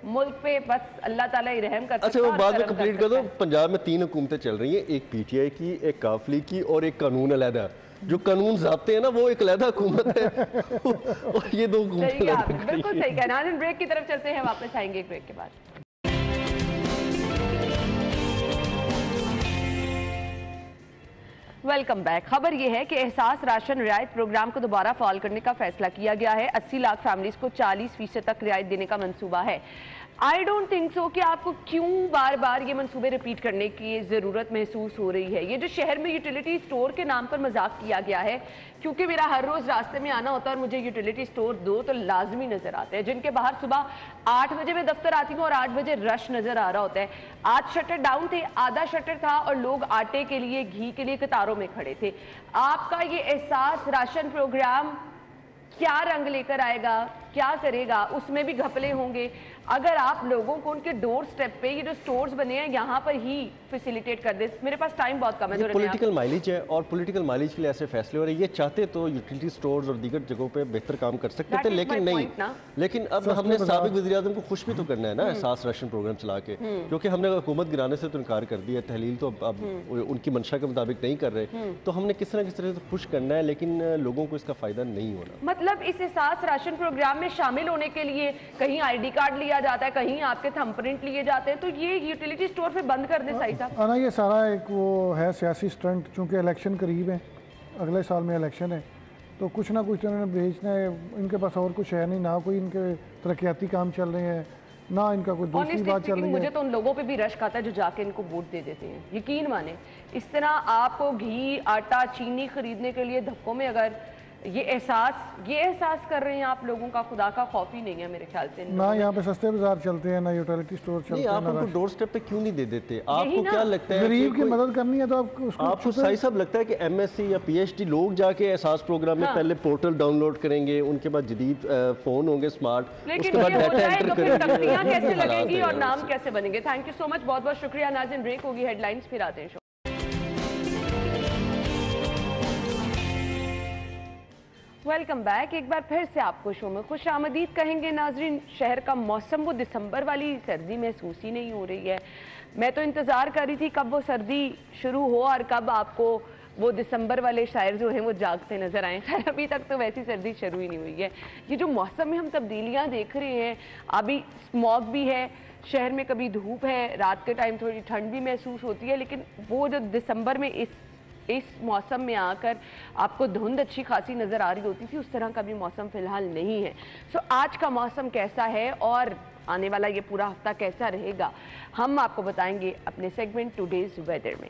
मुल्क पे बस अल्लाह ताला ही रहम कर सकता है। अच्छा, वो बाद में कंप्लीट कर दो। पंजाब में 3 हुकूमतें चल रही हैं, एक PTI की, एक काफ लीग की और एक कानून अलहदा। जो कानून ज़ाब्ते हैं ना वो एक अलहदा हुकूमत है और ये 2 हुकूमतें बिल्कुल सही कहना। ब्रेक की तरफ चलते हैं, वापस आएंगे ब्रेक के बाद। Welcome back. खबर यह है कि एहसास राशन रियायत प्रोग्राम को दोबारा फॉल करने का फैसला किया गया है। 80 लाख फैमिलीज को 40% तक रियायत देने का मंसूबा है। आई डोंट थिंक सो कि आपको क्यों बार बार ये मंसूबे रिपीट करने की ज़रूरत महसूस हो रही है। ये जो शहर में यूटिलिटी स्टोर के नाम पर मजाक किया गया है, क्योंकि मेरा हर रोज़ रास्ते में आना होता है और मुझे यूटिलिटी स्टोर 2 तो लाजमी नज़र आते हैं, जिनके बाहर सुबह 8 बजे मैं दफ्तर आती हूँ और 8 बजे रश नज़र आ रहा होता है। आज शटर डाउन थे, आधा शटर था और लोग आटे के लिए, घी के लिए कतारों में खड़े थे। आपका ये एहसास राशन प्रोग्राम क्या रंग लेकर आएगा, क्या करेगा, उसमें भी घपले होंगे। अगर आप लोगों को उनके डोर स्टेप पे ये जो स्टोर्स बने हैं यहाँ पर ही फैसिलिटेट कर दे। मेरे पास टाइम बहुत कम है, तो पॉलिटिकल माइलेज है और पॉलिटिकल माइलेज के लिए ऐसे फैसले हो रहे हैं। ये चाहते तो यूटिलिटी स्टोर्स और दीगर जगहों पे बेहतर काम कर सकते थे, लेकिन नहीं। लेकिन अब हमने साबिक वज़ीर-ए-आज़म को खुश भी तो करना है ना एहसास राशन प्रोग्राम चला के, क्योंकि हमने हुकूमत गिराने से तो इनकार कर दिया, तहलील तो अब उनकी मंशा के मुताबिक नहीं कर रहे, तो हमने किस तरह से खुश करना है, लेकिन लोगों को इसका फ़ायदा नहीं होना। मतलब इस एहसास राशन प्रोग्राम में शामिल होने के लिए कहीं ID कार्ड लिया जाता है, कहीं आपके थंबप्रिंट लिए जाते हैं, तो ये यूटिलिटी स्टोर पे बंद कर दे साई साहब। ना ये सारा एक वो है सियासी स्टंट, चूंकि इलेक्शन करीब है, अगले साल में इलेक्शन है, तो कुछ ना कुछ उन्होंने बेचना है। इनके पास और कुछ है नहीं, ना कोई इनके तरक्याती काम चल रहे हैं, ना इनका कोई दूसरी बात चल रही है। मुझे तो उन लोगों पे भी रश्क आता है जो जाके इनको वोट दे देते हैं। यकीन माने, इस तरह आपको घी, आटा, चीनी खरीदने के लिए धक्कों में अगर ये एहसास कर रहे हैं आप लोगों का, खुदा का खौफ ही नहीं है मेरे ख्याल से। ना यहाँ पे सस्ते बाजार चलते हैं, ना यूटिलिटी स्टोर चलते हैं। आप उनको डोर स्टेप पे क्यों नहीं दे देते? आपको क्या लगता है गरीब की मदद करनी है तो आपको सही सब लगता है कि एमएससी या पीएचडी लोग जाके एहसास प्रोग्राम में पहले पोर्टल डाउनलोड करेंगे, उनके बाद जदीद फोन होंगे स्मार्ट, उसके बाद डाटा एंटर करेंगे, कैसे लगेंगी और नाम कैसे बनेंगे। थैंक यू सो मच, बहुत बहुत शुक्रिया। नाज़रीन, ब्रेक होगी, हेडलाइंस फिर आते हैं। Welcome back. एक बार फिर से आपको शो में खुश आमदीद कहेंगे। नाजरीन, शहर का मौसम वो दिसंबर वाली सर्दी महसूस ही नहीं हो रही है। मैं तो इंतज़ार कर रही थी कब वो सर्दी शुरू हो और कब आपको वो दिसंबर वाले शायर जो हैं वो जागते नजर आए। खैर, अभी तक तो वैसी सर्दी शुरू ही नहीं हुई है। ये जो मौसम में हम तब्दीलियाँ देख रहे हैं, अभी स्मॉग भी है शहर में, कभी धूप है, रात के टाइम थोड़ी ठंड भी महसूस होती है, लेकिन वो जो दिसंबर में इस मौसम में आकर आपको धुंध अच्छी खासी नज़र आ रही होती थी, उस तरह का भी मौसम फ़िलहाल नहीं है। सो आज का मौसम कैसा है और आने वाला ये पूरा हफ्ता कैसा रहेगा, हम आपको बताएंगे अपने सेगमेंट टुडेज वेदर में।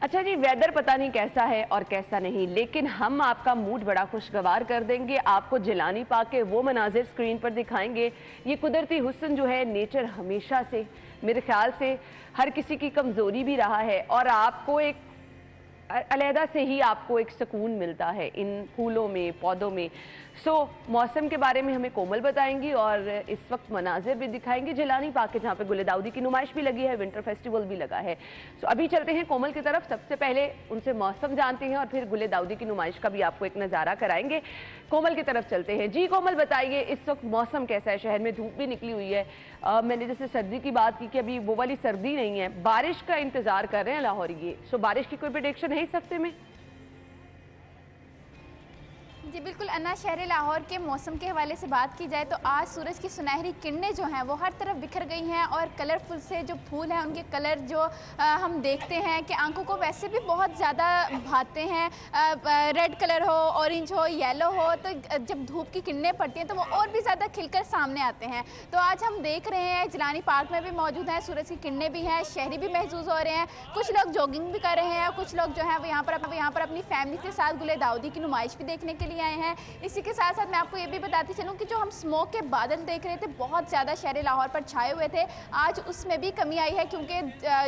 अच्छा जी, वेदर पता नहीं कैसा है और कैसा नहीं, लेकिन हम आपका मूड बड़ा खुशगवार कर देंगे। आपको जिलानी पाक के वो मनाजिर स्क्रीन पर दिखाएंगे। ये कुदरती हुस्न जो है, नेचर हमेशा से मेरे ख्याल से हर किसी की कमज़ोरी भी रहा है और आपको एक अलहदा से ही आपको एक सुकून मिलता है इन फूलों में, पौधों में। मौसम के बारे में हमें कोमल बताएंगी और इस वक्त मनाजिर भी दिखाएंगे जिलानी पाक के, जहाँ पे गुले दाऊदी की नुमाइश भी लगी है, विंटर फेस्टिवल भी लगा है। अभी चलते हैं कोमल की तरफ। सबसे पहले उनसे मौसम जानते हैं और फिर गुले दाऊदी की नुमाइश का भी आपको एक नज़ारा कराएंगे। कोमल की तरफ चलते हैं। जी कोमल, बताइए इस वक्त मौसम कैसा है? शहर में धूप भी निकली हुई है। मैंने जैसे सर्दी की बात की कि अभी वो वाली सर्दी नहीं है, बारिश का इंतजार कर रहे हैं लाहौरी। बारिश की कोई प्रेडिक्शन है इस हफ्ते में? जी बिल्कुल अन्ना, शहर लाहौर के मौसम के हवाले से बात की जाए तो आज सूरज की सुनहरी किरणें जो हैं वो हर तरफ बिखर गई हैं और कलरफुल से जो फूल हैं उनके कलर जो हम देखते हैं कि आंखों को वैसे भी बहुत ज़्यादा भाते हैं। रेड कलर हो, ऑरेंज हो, येलो हो, तो जब धूप की किरणें पड़ती हैं तो वो और भी ज़्यादा खिलकर सामने आते हैं। तो आज हम देख रहे हैं जिलानी पार्क में भी मौजूद हैं, सूरज की किरणें भी हैं, शहरी भी महसूस हो रहे हैं। कुछ लोग जॉगिंग भी कर रहे हैं, कुछ लोग जो है वो यहाँ पर अपनी फैमिली के साथ गुले दाऊदी की नुमाइश भी देखने के लिए आए हैं। इसी के साथ साथ मैं आपको ये भी बताती चलूँ कि जो हम स्मोक के बादल देख रहे थे बहुत ज़्यादा शहर लाहौर पर छाए हुए थे, आज उसमें भी कमी आई है क्योंकि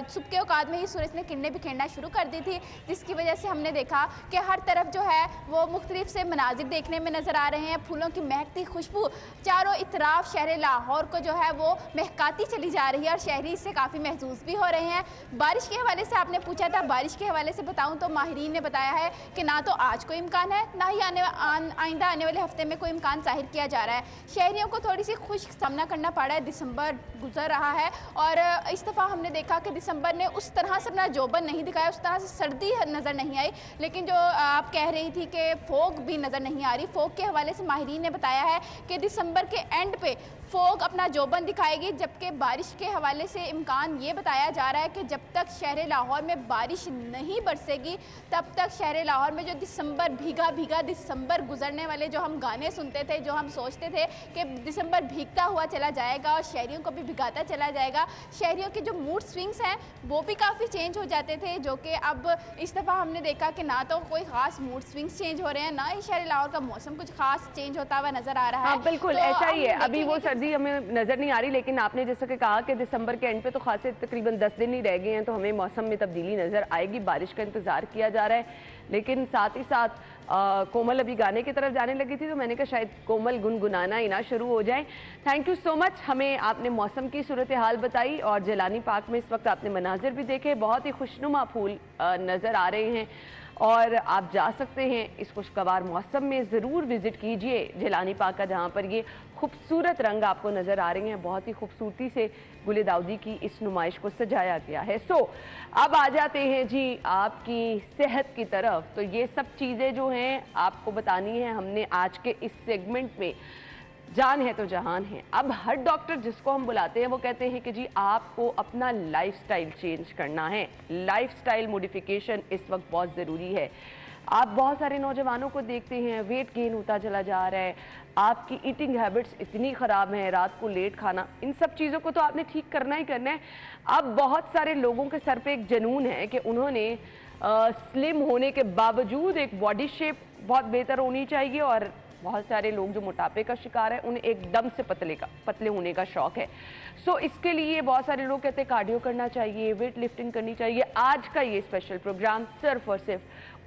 सुबह के औकात में ही सूरज ने किरणें बिखेरना शुरू कर दी थी, जिसकी वजह से हमने देखा कि हर तरफ जो है वो मुख्तलिफ से मनाजिर देखने में नज़र आ रहे हैं। फूलों की महकती खुशबू चारों इतराफ शहर लाहौर को जो है वो महकाती चली जा रही है और शहरी इससे काफ़ी महसूस भी हो रहे हैं। बारिश के हवाले से आपने पूछा था, बारिश के हवाले से बताऊँ तो माहिरीन ने बताया है कि ना तो आज कोई इम्कान है, ना ही आइंदा आने वाले हफ्ते में कोई इम्कान जाहिर किया जा रहा है। शहरियों को थोड़ी सी खुश्क सामना करना पड़ा है, दिसंबर गुजर रहा है और इस दफ़ा हमने देखा कि दिसंबर ने उस तरह से अपना जोबन नहीं दिखाया, उस तरह से सर्दी नज़र नहीं आई। लेकिन जो आप कह रही थी कि फोग भी नज़र नहीं आ रही, फोग के हवाले से माहिरीन ने बताया है कि दिसंबर के एंड पे फोग अपना जोबन दिखाएगी, जबकि बारिश के हवाले से इम्कान ये बताया जा रहा है कि जब तक शहर लाहौर में बारिश नहीं बरसेगी तब तक शहर लाहौर में जो दिसंबर भीगा भीगा दिसंबर गुजरने वाले जो हम गाने सुनते थे, जो हम सोचते थे कि दिसंबर भीगता हुआ चला जाएगा और शहरियों को भी भिगाता चला जाएगा, शहरियों के जो मूड स्विंग्स हैं वो भी काफ़ी चेंज हो जाते थे, जो कि अब इस दफ़ा हमने देखा कि ना तो कोई ख़ास मूड स्विंग्स चेंज हो रहे हैं, ना ही शहर लाहौर का मौसम कुछ खास चेंज होता हुआ नज़र आ रहा है। हाँ बिल्कुल तो ऐसा ही है। अभी वो सर्दी हमें नज़र नहीं आ रही, लेकिन आपने जैसा कि कहा कि दिसंबर के एंड पे तो खासे तकरीबन 10 दिन ही रह गए हैं, तो हमें मौसम में तब्दीली नज़र आएगी। बारिश का इंतज़ार किया जा रहा है, लेकिन साथ ही साथ कोमल अभी गाने की तरफ जाने लगी थी तो मैंने कहा शायद कोमल गुनगुनाना ही ना शुरू हो जाए। थैंक यू सो मच, हमें आपने मौसम की सूरत हाल बताई और जिलानी पार्क में इस वक्त आपने मनाजिर भी देखे, बहुत ही खुशनुमा फूल नज़र आ रहे हैं और आप जा सकते हैं इस खुशगवार मौसम में, ज़रूर विज़िट कीजिए जिलानी पार्क का, जहाँ पर ये खूबसूरत रंग आपको नज़र आ रहे हैं। बहुत ही खूबसूरती से गुले दाऊदी की इस नुमाइश को सजाया गया है। अब आ जाते हैं जी आपकी सेहत की तरफ। तो ये सब चीज़ें जो हैं आपको बतानी है हमने आज के इस सेगमेंट में। जान है तो जहान है। अब हर डॉक्टर जिसको हम बुलाते हैं वो कहते हैं कि जी आपको अपना लाइफस्टाइल चेंज करना है, लाइफस्टाइल मॉडिफिकेशन इस वक्त बहुत ज़रूरी है। आप बहुत सारे नौजवानों को देखते हैं वेट गेन होता चला जा रहा है, आपकी ईटिंग हैबिट्स इतनी ख़राब हैं, रात को लेट खाना, इन सब चीज़ों को तो आपने ठीक करना ही करना है। अब बहुत सारे लोगों के सर पे एक जुनून है कि उन्होंने स्लिम होने के बावजूद एक बॉडी शेप बहुत बेहतर होनी चाहिए, और बहुत सारे लोग जो मोटापे का शिकार है उन्हें एकदम से पतले होने का शौक है। सो इसके लिए बहुत सारे लोग कहते हैं कार्डियो करना चाहिए, वेट लिफ्टिंग करनी चाहिए। आज का ये स्पेशल प्रोग्राम सिर्फ और सिर्फ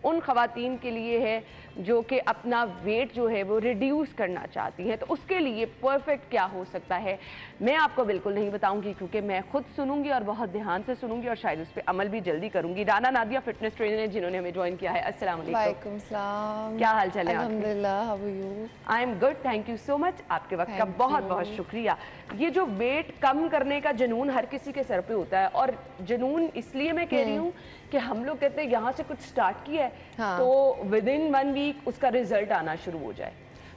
उन ख़वातीन के लिए है जो कि अपना वेट जो है वो रिड्यूस करना चाहती हैं। तो उसके लिए परफेक्ट क्या हो सकता है मैं आपको बिल्कुल नहीं बताऊंगी, क्योंकि मैं खुद सुनूंगी और बहुत ध्यान से सुनूंगी और शायद उस पर अमल भी जल्दी करूंगी। राना नादिया फिटनेस ट्रेनर है जिन्होंने हमें ज्वाइन किया है। अस्सलाम वालेकुम। क्या हाल चाल है? अल्हम्दुलिल्लाह, how are you? I am good, thank you so much. आपके वक्त का बहुत बहुत शुक्रिया। ये जो वेट कम करने का जुनून हर किसी के सर पे होता है, और जुनून इसलिए मैं कह रही हूँ कि हम लोग कहते हैं यहाँ से कुछ स्टार्ट किया है तो विद इन 1 वीक उसका रिजल्ट आना शुरू हो जाए।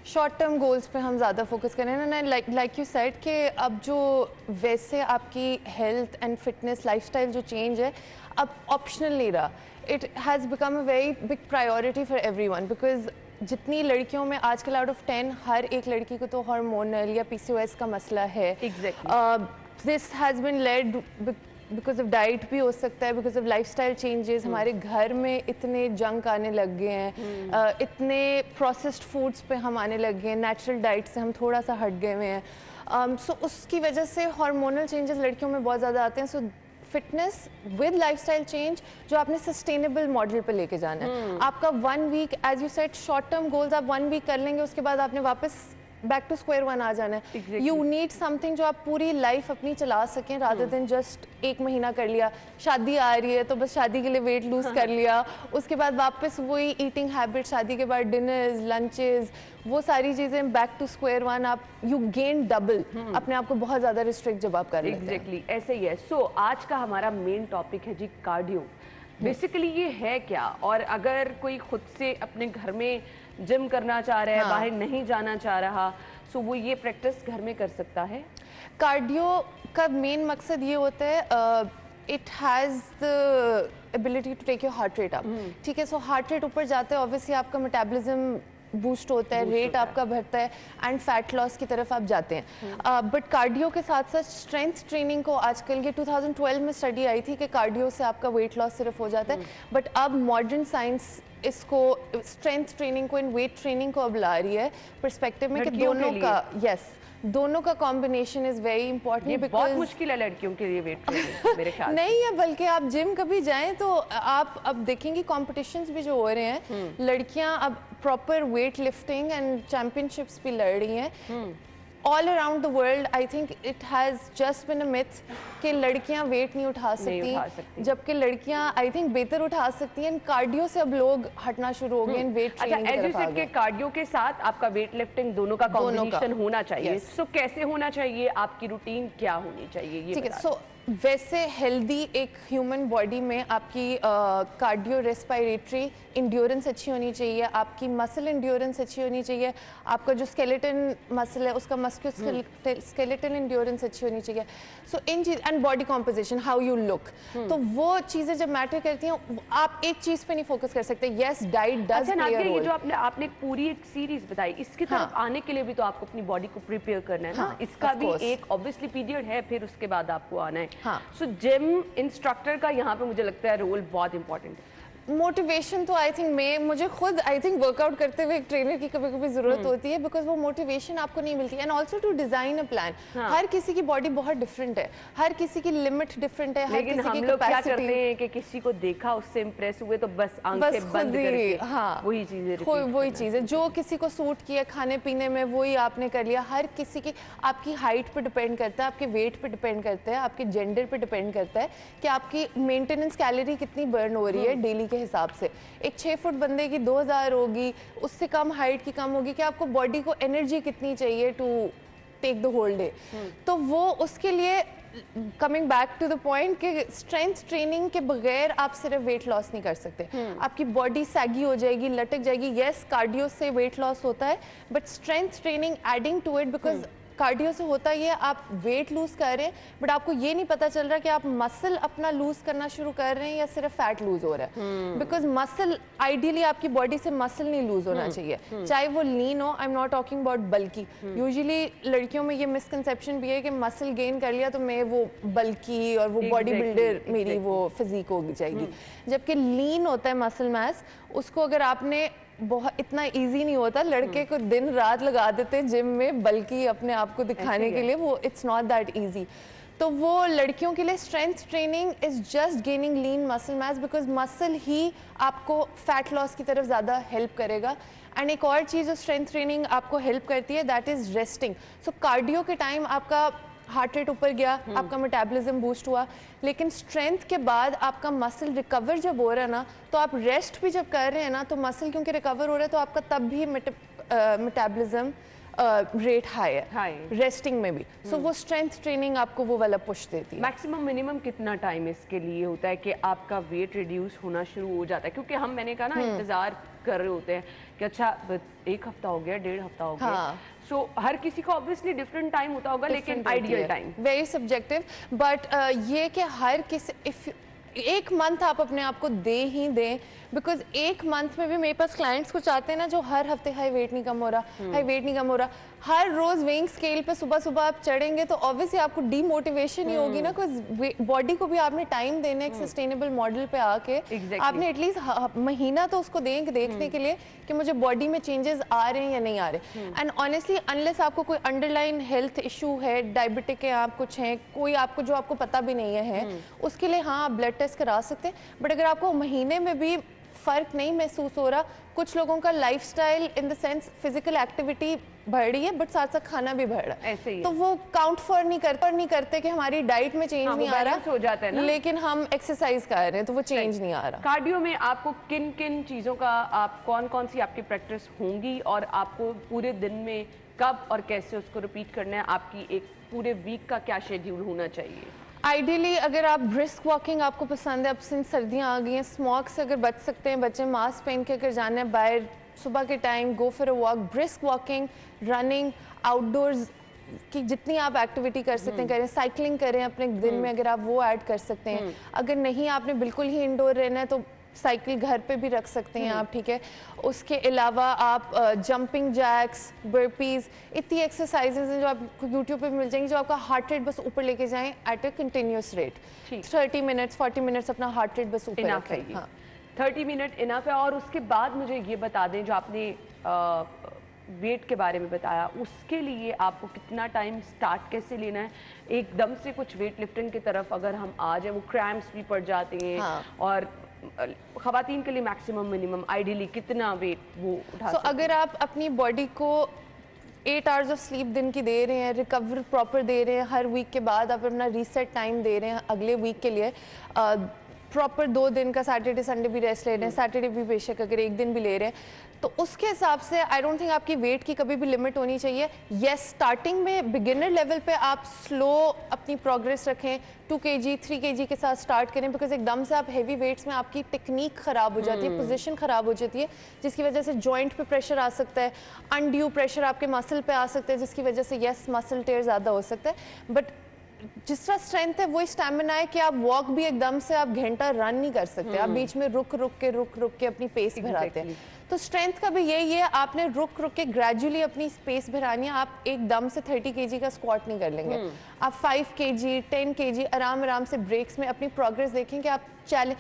शॉर्ट टर्म गोल्स पे हम ज़्यादा फोकस करें ना, लाइक यू सेड कि अब जो वैसे आपकी हेल्थ एंड फिटनेस लाइफस्टाइल जो चेंज है अब ऑप्शनल नहीं रहा। It has become a very big priority for everyone, because जितनी लड़कियों में आजकल आउट ऑफ 10 हर एक लड़की को तो हार्मोनल या PCOS का मसला है। This has been led because of diet भी हो सकता है, बिकॉज ऑफ लाइफस्टाइल चेंजेस। हमारे घर में इतने जंक आने लग गए हैं, इतने प्रोसेस्ड फूड्स पे हम आने लग गए हैं, नेचुरल डाइट से हम थोड़ा सा हट गए हुए हैं। सो उसकी वजह से हार्मोनल चेंजेस लड़कियों में बहुत ज़्यादा आते हैं। सो फिटनेस विद लाइफस्टाइल चेंज जो आपने सस्टेनेबल मॉडल पे लेके जाना है। आपका 1 week as you said short term goals आप 1 वीक कर लेंगे, उसके बाद आपने वापस बैक टू स्क्वायर 1 आ जाना है। यू नीड समथिंग जो आप पूरी लाइफ अपनी चला सकें, रादर देन जस्ट 1 महीना कर लिया, शादी आ रही है तो बस शादी के लिए वेट लूज कर लिया, उसके बाद वापस वही ईटिंग हैबिट, शादी के बाद डिनर्स लंचेस, वो सारी चीजें बैक टू स्क्वायर 1 आप यू गेन डबल अपने आप को बहुत ज्यादा रिस्ट्रिक्ट जब आप कर लेते हैं। एग्जैक्टली ऐसे ही है। सो आज का हमारा मेन टॉपिक है जी कार्डियो। बेसिकली ये है क्या, और अगर कोई खुद से अपने घर में जिम करना चाह रहा है, बाहर नहीं जाना चाह रहा, सो वो ये प्रैक्टिस घर में कर सकता है। कार्डियो का मेन मकसद ये होता है it has the ability to take your heart rate up. ठीक है, सो हार्ट रेट ऊपर जाता है, ऑब्वियसली आपका मेटाबॉलिज्म बूस्ट होता है, रेट आपका बढ़ता है एंड फैट लॉस की तरफ आप जाते हैं। बट कार्डियो के साथ साथ स्ट्रेंथ ट्रेनिंग को आजकल ये 2012 में स्टडी आई थी कि कार्डियो से आपका वेट लॉस सिर्फ हो जाता है, बट अब मॉडर्न साइंस इसको स्ट्रेंथ ट्रेनिंग को इन वेट ट्रेनिंग को अब ला रही है पर्सपेक्टिव में कि दोनों का दोनों का कॉम्बिनेशन इज वेरी इंपॉर्टेंट। बहुत मुश्किल है लड़कियों के लिए वेट ट्रेनिंग मेरे ख्याल नहीं है, बल्कि आप जिम कभी जाएं तो आप अब देखेंगे कॉम्पिटिशंस भी जो हो रहे हैं, लड़कियां अब proper weight lifting and championships भी लड़ रही हैं all around the world. I think it has just been a myth कि लड़कियां वेट नहीं उठा सकती, जबकि लड़कियां आई थिंक बेहतर उठा सकती हैं। कार्डियो से अब लोग हटना शुरू हो गए वेट ट्रेनिंग की तरफ आ गए। कार्डियो के साथ आपका वेट लिफ्टिंग दोनों का कॉम्बिनेशन होना चाहिए। सो कैसे होना चाहिए, आपकी रूटीन क्या होनी चाहिए ये? ठीक है, सो वैसे हेल्दी एक ह्यूमन बॉडी में आपकी कार्डियो रेस्पिरेटरी इंड्योरेंस अच्छी होनी चाहिए, आपकी मसल इंड्योरेंस अच्छी होनी चाहिए, आपका जो स्केलेटन मसल है उसका स्केलेटन इंड्योरेंस अच्छी होनी चाहिए। सो इन चीज and body composition, how you look, तो वो चीज़ें जब मैटर करती हैं आप एक चीज़ पे नहीं फोकस कर सकते। Yes, diet does play a role. ये जो आपने एक पूरी एक सीरीज बताई, इसकी तरफ आने के लिए भी तो आपको अपनी बॉडी को प्रिपेयर करना है ना। इसका भी एक ऑब्वियसली पीरियड है, फिर उसके बाद आपको आना है। सो जिम इंस्ट्रक्टर का यहाँ पे मुझे लगता है रोल बहुत इंपॉर्टेंट है। मोटिवेशन तो आई थिंक मुझे खुद आई थिंक वर्कआउट करते हुए एक ट्रेनर की कभी कभी जरूरत होती है, बिकॉज वो मोटिवेशन आपको नहीं मिलती। And also to design a plan. हर किसी की बॉडी बहुत डिफरेंट है, हर किसी की लिमिट डिफरेंट है, हर किसी की लोग क्या करते हैं कि किसी को देखा उससे इम्प्रेस हुए तो बस आंखें बंद करके वही चीजें जो किसी को सूट किया खाने पीने में वही आपने कर लिया। हर किसी की आपकी हाइट पे डिपेंड करता है, आपके वेट पे डिपेंड करता है, आपके जेंडर पे डिपेंड करता है कि आपकी मेंटेनेंस कैलोरी कितनी बर्न हो रही है डेली के हिसाब से। एक 6 फुट बंदे की 2000 होगी, उससे कम हाइट की कम होगी कि आपको बॉडी को एनर्जी कितनी चाहिए to take the whole day. तो वो उसके लिए coming back to the point कि स्ट्रेंथ ट्रेनिंग के बगैर आप सिर्फ वेट लॉस नहीं कर सकते। आपकी बॉडी सैगी हो जाएगी, लटक जाएगी। यस, कार्डियो से वेट लॉस होता है, but strength training adding to it, because cardio से होता ये आप वेट लूज़ कर रहे हैं बट आपको ये नहीं पता चल रहा कि आप मसल अपना लूज़ करना शुरू कर रहे हैं या सिर्फ फैट लूज़ हो रहा है। बिकॉज मसल आइडियली आपकी बॉडी से मसल नहीं लूज़ होना चाहिए, चाहे वो लीन हो। I am not talking about bulky. Usually लड़कियों में ये मिसकंसेप्शन भी है कि मसल गेन कर लिया तो मैं वो बल्की और वो बॉडी बिल्डर मेरी वो फिजिक हो जाएगी, जबकि लीन होता है मसल मास। उसको अगर आपने बहुत इतना इजी नहीं होता, लड़के को दिन रात लगा देते हैं जिम में बल्कि अपने आप को दिखाने के लिए, वो इट्स नॉट दैट इजी। तो वो लड़कियों के लिए strength training is just gaining lean muscle mass, because muscle ही आपको फैट लॉस की तरफ ज़्यादा हेल्प करेगा। एंड एक और चीज़ जो स्ट्रेंथ ट्रेनिंग आपको हेल्प करती है that is resting. So cardio के टाइम आपका हार्ट रेट ऊपर गया, आपका मेटाबॉलिज्म बूस्ट हुआ, लेकिन स्ट्रेंथ के बाद आपका मसल रिकवर जब हो रहा है ना, तो आप रेस्ट भी जब कर रहे हैं ना, तो मसल क्योंकि रिकवर हो रहा है तो आपका तब भी मेटाबॉलिज्म रेट हाई है रेस्टिंग में भी। सो वो स्ट्रेंथ ट्रेनिंग आपको वो वाला पुश देती है। मैक्सिमम मिनिमम कितना टाइम इसके लिए होता है कि आपका वेट रिड्यूस होना शुरू हो जाता है? क्योंकि मैंने कहा ना इंतजार कर रहे होते हैं कि अच्छा 1 हफ्ता हो गया, 1.5 हफ्ता हो गया। सो हर किसी का ऑब्वियसली डिफरेंट टाइम होता होगा, लेकिन ideal time very subjective. But ये कि हर किसी इफ 1 मंथ आप अपने आप को दे ही दें, बिकॉज 1 मंथ में भी मेरे पास क्लाइंट्स कुछ आते हैं ना जो हर हफ्ते हाई वेट नहीं कम हो रहा, हाई वेट नहीं कम हो रहा। हर रोज वेइंग स्केल पे सुबह सुबह आप चढ़ेंगे तो ऑब्वियसली आपको डीमोटिवेशन ही होगी ना, बिकॉज बॉडी को भी आपने टाइम देना एक सस्टेनेबल मॉडल पे आके आपने एटलीस्ट महीना तो उसको देखने के लिए कि मुझे बॉडी में चेंजेस आ रहे हैं या नहीं आ रहे। एंड ऑनेस्टली अनलेस आपको कोई अंडरलाइन हेल्थ इशू है, डायबिटिक है, आप कुछ हैं, कोई आपको जो आपको पता भी नहीं है, उसके लिए हाँ आप ब्लड टेस्ट करा सकते हैं। बट अगर आपको महीने में भी फर्क नहीं महसूस हो रहा, कुछ लोगों का lifestyle in the sense physical activity बढ़ रही है बट साथ साथ खाना भी बढ़ रहा है, ऐसे ही तो वो काउंट फॉर नहीं करते कि हमारी डाइट में चेंज नहीं आ रहा हो जाता है ना, लेकिन हम एक्सरसाइज कर रहे हैं तो वो चेंज नहीं आ रहा। कार्डियो में आपको किन किन चीज़ों का कौन सी आपकी प्रैक्टिस होंगी और आपको पूरे दिन में कब और कैसे उसको रिपीट करना है? आपकी एक पूरे वीक का क्या शेड्यूल होना चाहिए? आइडियली अगर आप ब्रिस्क वॉकिंग आपको पसंद है, अब सिंस सर्दियाँ आ गई हैं, स्मॉग से अगर बच सकते हैं, बच्चे मास्क पहन के अगर जाना है बाहर सुबह के time, go for a walk. Brisk walking, running, outdoors की जितनी आप एक्टिविटी कर सकते हैं करें, साइकिलिंग करें अपने दिन में अगर आप वो ऐड कर सकते हैं। अगर नहीं आपने बिल्कुल ही इंडोर रहना है तो साइकिल घर पे भी रख सकते हैं आप, ठीक है। उसके अलावा आप जंपिंग जैक्स, बर्पीज, इतनी एक्सरसाइजेज हैं जो आपको यूट्यूब पे मिल जाएंगी जो आपका हार्ट रेट बस ऊपर लेके जाएं at a continuous rate. 30 minutes 40 minutes अपना हार्ट रेट बस ऊपर रखें। हाँ 30 मिनट इनफ है। और उसके बाद मुझे ये बता दें, जो आपने वेट के बारे में बताया, उसके लिए आपको कितना टाइम स्टार्ट कैसे लेना है? एकदम से कुछ वेट लिफ्टिंग की तरफ अगर हम आ जाए, वो क्रैम्प्स भी पड़ जाते हैं। और खवातीन के लिए मैक्सिमम मिनिमम आइडियली कितना वेट वो उठा सकते हैं? अगर आप अपनी बॉडी को 8 आवर्स ऑफ स्लीप दिन की दे रहे हैं, रिकवर प्रॉपर दे रहे हैं, हर वीक के बाद आप अपना रीसेट टाइम दे रहे हैं अगले वीक के लिए, प्रॉपर 2 दिन का सैटरडे संडे भी रेस्ट ले रहे हैं, सैटरडे भी बेशक अगर 1 दिन भी ले रहे हैं, तो उसके हिसाब से आई डोंट थिंक आपकी वेट की कभी भी लिमिट होनी चाहिए। येस, स्टार्टिंग में बिगिनर लेवल पे आप स्लो अपनी प्रोग्रेस रखें, 2 kg 3 kg के साथ स्टार्ट करें, बिकॉज एकदम से आप हेवी वेट्स में आपकी टेक्निक ख़राब हो जाती है, पोजीशन ख़राब हो जाती है, जिसकी वजह से जॉइंट पे प्रेशर आ सकता है, अनड्यू प्रेशर आपके मसल पे आ सकता है, जिसकी वजह से येस मसल टेयर ज़्यादा हो सकता है। बट जिस तरह स्ट्रेंथ है वही स्टैमिना है कि आप वॉक भी एकदम से आप घंटा रन नहीं कर सकते, आप बीच में रुक रुक के अपनी पेस बढ़ाते हैं। तो स्ट्रेंथ का भी यही है, आपने रुक के ग्रेजुअली अपनी स्पेस बढ़ानी है। आप एकदम से 30 kg का स्क्वाट नहीं कर लेंगे, आप 5 kg 10 kg आराम से ब्रेक्स में अपनी प्रोग्रेस देखेंगे। आप चैलेंज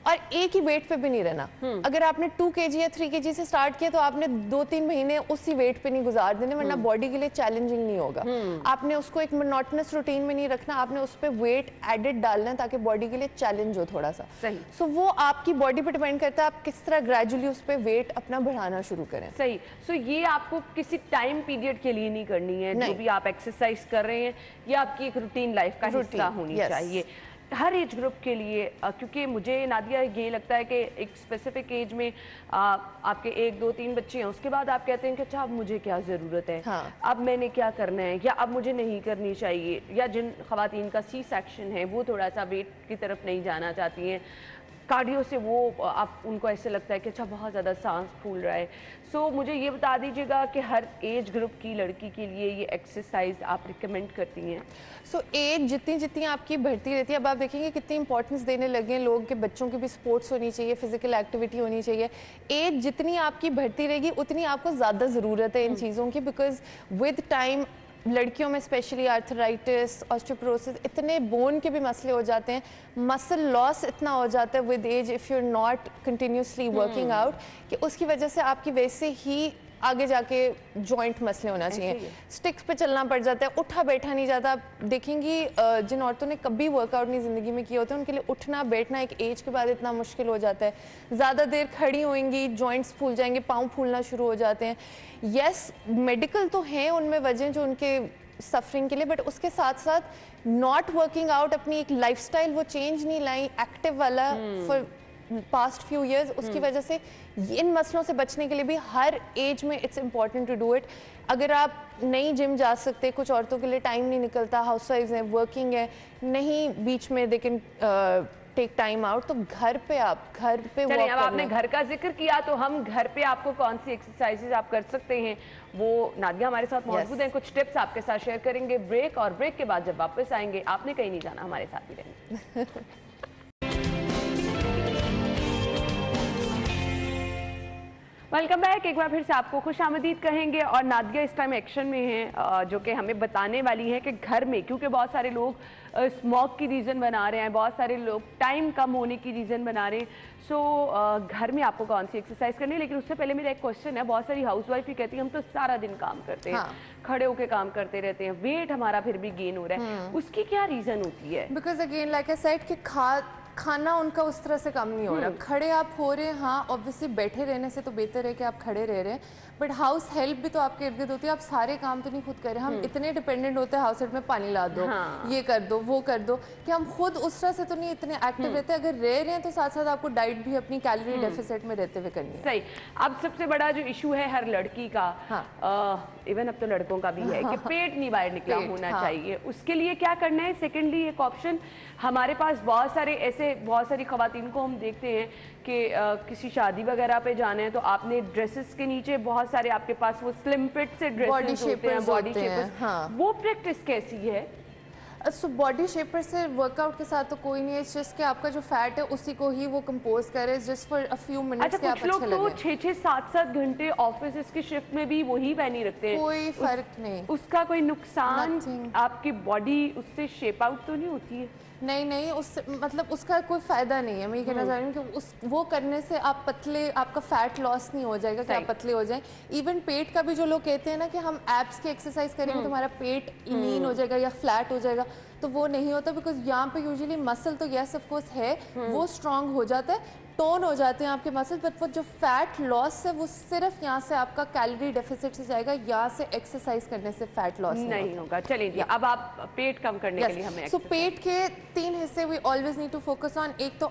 और एक ही वेट पे भी नहीं रहना। अगर आपने 2 kg या 3 kg से स्टार्ट किया तो आपने 2-3 महीने उसी वेट पे नहीं गुजार देने, वरना बॉडी के लिए चैलेंजिंग नहीं होगा। आपने उसको एक मोनोटोनस रूटीन में नहीं रखना, आपने उस पर वेट एडेड डालना है ताकि बॉडी के लिए चैलेंज हो थोड़ा सा। सही। सो वो आपकी बॉडी पे डिपेंड करता है आप किस तरह ग्रेजुअली उस पर वेट अपना बढ़ाना शुरू करें। सही। सो ये आपको किसी टाइम पीरियड के लिए नहीं करनी है, जो भी आप एक्सरसाइज कर रहे हैं ये आपकी एक रूटीन लाइफ का हिस्सा होनी चाहिए हर एज ग्रुप के लिए। क्योंकि मुझे नादिया ये लगता है कि एक स्पेसिफिक एज में आपके 1 2 3 बच्चे हैं, उसके बाद आप कहते हैं कि अच्छा अब मुझे क्या ज़रूरत है, अब मैंने क्या करना है, या अब मुझे नहीं करनी चाहिए, या जिन ख़वातीन का सी सेक्शन है वो थोड़ा सा वेट की तरफ नहीं जाना चाहती हैं, कार्डियो से वो आप उनको ऐसे लगता है कि अच्छा बहुत ज़्यादा सांस फूल रहा है। सो मुझे ये बता दीजिएगा कि हर एज ग्रुप की लड़की के लिए ये एक्सरसाइज आप रिकमेंड करती हैं? सो एज जितनी जितनी आपकी बढ़ती रहती है, अब आप देखेंगे कितनी इंपॉर्टेंस देने लगे हैं लोग कि बच्चों की भी स्पोर्ट्स होनी चाहिए, फिजिकल एक्टिविटी होनी चाहिए। एज जितनी आपकी बढ़ती रहेगी उतनी आपको ज़्यादा ज़रूरत है इन चीज़ों की, बिकॉज विद टाइम लड़कियों में स्पेशली आर्थराइटिस, ऑस्टियोपोरोसिस, इतने बोन के भी मसले हो जाते हैं, मसल लॉस इतना हो जाता है with age if you are not continuously working out, कि उसकी वजह से आपकी वैसे ही आगे जाके जॉइंट मसले होना चाहिए। स्टिक्स पे चलना पड़ जाता है, उठा बैठा नहीं जाता। आप देखेंगी जिन औरतों ने कभी वर्कआउट नहीं ज़िंदगी में किया होता है उनके लिए उठना बैठना एक एज के बाद इतना मुश्किल हो जाता है। ज़्यादा देर खड़ी होएंगी, जॉइंट्स फूल जाएंगे, पाँव फूलना शुरू हो जाते हैं। यस, मेडिकल तो हैं उनमें वजह जो उनके सफरिंग के लिए, बट उसके साथ साथ नॉट वर्किंग आउट, अपनी एक लाइफस्टाइल वो चेंज नहीं लाई एक्टिव वाला फॉर पास्ट फ्यू इयर्स, उसकी वजह से इन मसलों से बचने के लिए भी हर एज में it's important to do it. अगर आप नहीं जिम जा सकते, कुछ औरतों के लिए टाइम नहीं निकलता, हाउसवाइफ्स हैं, वर्किंग है, नहीं बीच में they can take time out, तो घर पे चलिए, अब आपने घर का जिक्र किया तो हम घर पे आपको कौन सी एक्सरसाइजेज आप कर सकते हैं वो नादिया हमारे साथ मौजूद हैं, कुछ टिप्स आपके साथ शेयर करेंगे। ब्रेक, और ब्रेक के बाद जब वापस आएंगे आपने कहीं नहीं जाना, हमारे साथ ही रहेंगे। Welcome back. एक बार फिर से आपको खुश आमदीद कहेंगे, और नादिया इस टाइम एक्शन में हैं जो कि हमें बताने वाली है कि घर में, क्योंकि बहुत सारे लोग स्मोक की रीज़न बना रहे हैं, बहुत सारे लोग टाइम कम होने की रीज़न बना रहे हैं, सो घर में आपको कौन सी एक्सरसाइज करनी है। लेकिन उससे पहले मेरा एक क्वेश्चन है, बहुत सारी हाउसवाइफ ही कहती है हम तो सारा दिन काम करते हैं, खड़े होकर काम करते रहते हैं, वेट हमारा फिर भी गेन हो रहा है, उसकी क्या रीज़न होती है? Because again like I said कि खाना उनका उस तरह से कम नहीं हो रहा। खड़े आप हो रहे हैं, हाँ ऑब्वियसली बैठे रहने से तो बेहतर है कि आप खड़े रह रहे हैं, बट हाउस हेल्प भी तो आपके इर्द गिर्द होती है। आप सारे काम तो नहीं खुद कर रहे, हम इतने डिपेंडेंट होते हैं हाउस हेल्प में, पानी ला दो, ये कर दो, वो कर दो, कि हम खुद उस तरह से तो नहीं इतने एक्टिव रहते। अगर रह रहे हैं तो साथ साथ आपको डाइट भी अपनी कैलोरी डेफिसिट में रहते हुए करनी है। सही। अब सबसे बड़ा जो इशू है हर लड़की का, इवन अब तो लड़कों का भी है कि पेट नहीं बाहर निकला होना चाहिए, उसके लिए क्या करना है? सेकेंडली एक ऑप्शन हमारे पास बहुत सारी खवातीन को हम देखते हैं कि किसी शादी वगैरह पे जाना है तो आपने ड्रेसेस के नीचे बहुत सारे आपके पास वो स्लिम फिट से ड्रेसेस होते हैं, बॉडी शेपर्स, वो प्रैक्टिस कैसी है? सो बॉडी शेपर से वर्कआउट के साथ तो कोई नहीं है, इट्स जस्ट कि आपका जो फैट है उसी को ही वो कंपोज करे just for a few minutes. अच्छा, कुछ लोग तो 6-6, 7-7 घंटे ऑफिस की शिफ्ट में भी वही पहनी रखते हैं, कोई फर्क नहीं, उसका कोई नुकसान आपकी बॉडी उससे शेप आउट तो नहीं होती है? नहीं, उससे मतलब उसका कोई फ़ायदा नहीं है। मैं ये कहना चाह रही हूँ कि वो करने से आप पतले, आपका फैट लॉस नहीं हो जाएगा कि आप पतले हो जाएं। इवन पेट का भी जो लोग कहते हैं ना कि हम एब्स की एक्सरसाइज करेंगे तो हमारा पेट लीन हो जाएगा या फ्लैट हो जाएगा, तो वो नहीं होता, बिकॉज यहाँ पे यूजुअली मसल तो यस ऑफ कोर्स है, वो स्ट्रांग हो जाता है, टोन हो जाते हैं आपके मसल, बट वो जो फैट लॉस है वो सिर्फ यहाँ से आपका कैलोरी डेफिसिट से जाएगा, यहाँ से एक्सरसाइज करने से फैट लॉस नहीं होगा। चलिए, अब आप पेट कम करने के लिए हमें सो पेट के 3 हिस्से we always need to focus on. एक तो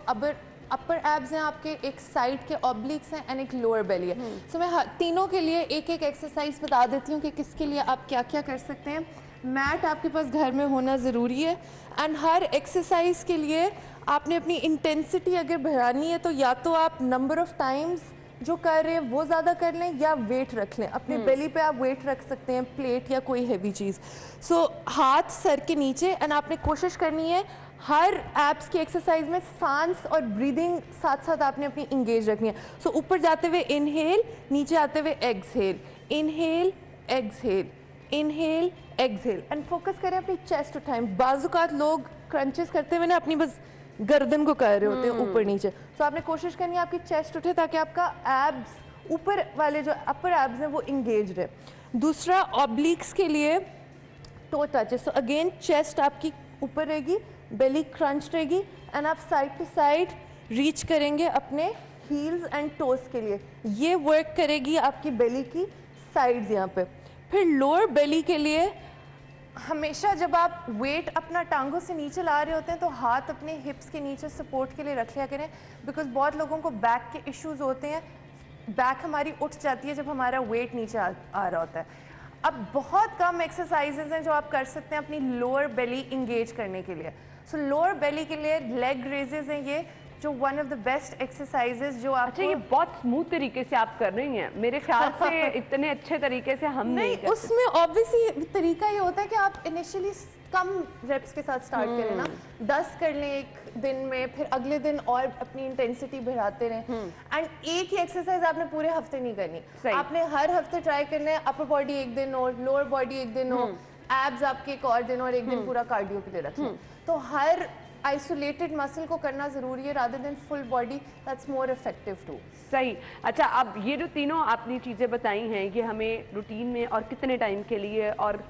अपर एब्स हैं आपके, एक साइड के ऑब्लिक्स हैं, एंड एक लोअर बेली है। सो मैं तीनों के लिए एक एक एक्सरसाइज बता देती हूँ कि किसके लिए आप क्या क्या कर सकते हैं। मैट आपके पास घर में होना ज़रूरी है, एंड हर एक्सरसाइज के लिए आपने अपनी इंटेंसिटी अगर बढ़ानी है तो या तो आप नंबर ऑफ टाइम्स जो कर रहे हैं वो ज़्यादा कर लें या वेट रख लें। अपने बेली पे आप वेट रख सकते हैं, प्लेट या कोई हैवी चीज़। सो हाथ सर के नीचे, एंड आपने कोशिश करनी है हर एब्स की एक्सरसाइज में सांस और ब्रीदिंग साथ साथ आपने अपनी इंगेज रखनी है। सो ऊपर जाते हुए इनहेल, नीचे आते हुए exhale, inhale exhale, inhale exhale, and focus करें अपनी चेस्ट उठाएं। बाजुकात लोग क्रंचेस करते हुए ना अपनी बस गर्दन को कर रहे होते हैं ऊपर नीचे, तो आपने कोशिश करनी है आपकी चेस्ट उठे ताकि आपका एब्स ऊपर वाले जो अपर एब्स हैं वो इंगेज रहे। दूसरा ऑब्लिक्स के लिए toe touches, so again chest आपकी ऊपर रहेगी, बेली क्रंच रहेगी, एंड आप साइड टू साइड रीच करेंगे अपने हील्स एंड टोस के लिए। ये वर्क करेगी आपकी बेली की साइड्स यहाँ पे। फिर लोअर बेली के लिए हमेशा जब आप वेट अपना टांगों से नीचे ला रहे होते हैं तो हाथ अपने हिप्स के नीचे सपोर्ट के लिए रख लिया करें, बिकॉज बहुत लोगों को बैक के इश्यूज होते हैं, बैक हमारी उठ जाती है जब हमारा वेट नीचे आ रहा होता है। अब बहुत कम एक्सरसाइजेज हैं जो आप कर सकते हैं अपनी लोअर बेली इंगेज करने के लिए। सो लोअर बेली के लिए लेग रेजेस हैं, ये जो one of the best exercises जो आप अच्छा, ये बहुत स्मूथ तरीके से आप कर रही हैं, मेरे ख्याल से इतने अच्छे तरीके से हम नहीं कर सकते। उसमें ऑब्वियसली तरीका ये होता है कि आप इनिशियली कम रेप्स के साथ स्टार्ट करें ना, 10 कर लें एक दिन में, फिर अगले दिन और अपनी इंटेंसिटी बढ़ाते रहें। एंड एक ही एक्सरसाइज आपने पूरे हफ्ते नहीं करनी, आपने हर हफ्ते ट्राई करना है अपर बॉडी एक दिन और लोअर बॉडी एक दिन हो, एब्स आपके एक और दिन और एक दिन पूरा कार्डियो के लिए रखें। तो हर आइसोलेटेड मसल को करना जरूरी है rather than full body, that's more effective too. सही। अच्छा, अब ये जो तीनों आपने चीज़ें बताई हैं, ये हमें रूटीन में और कितने टाइम के लिए और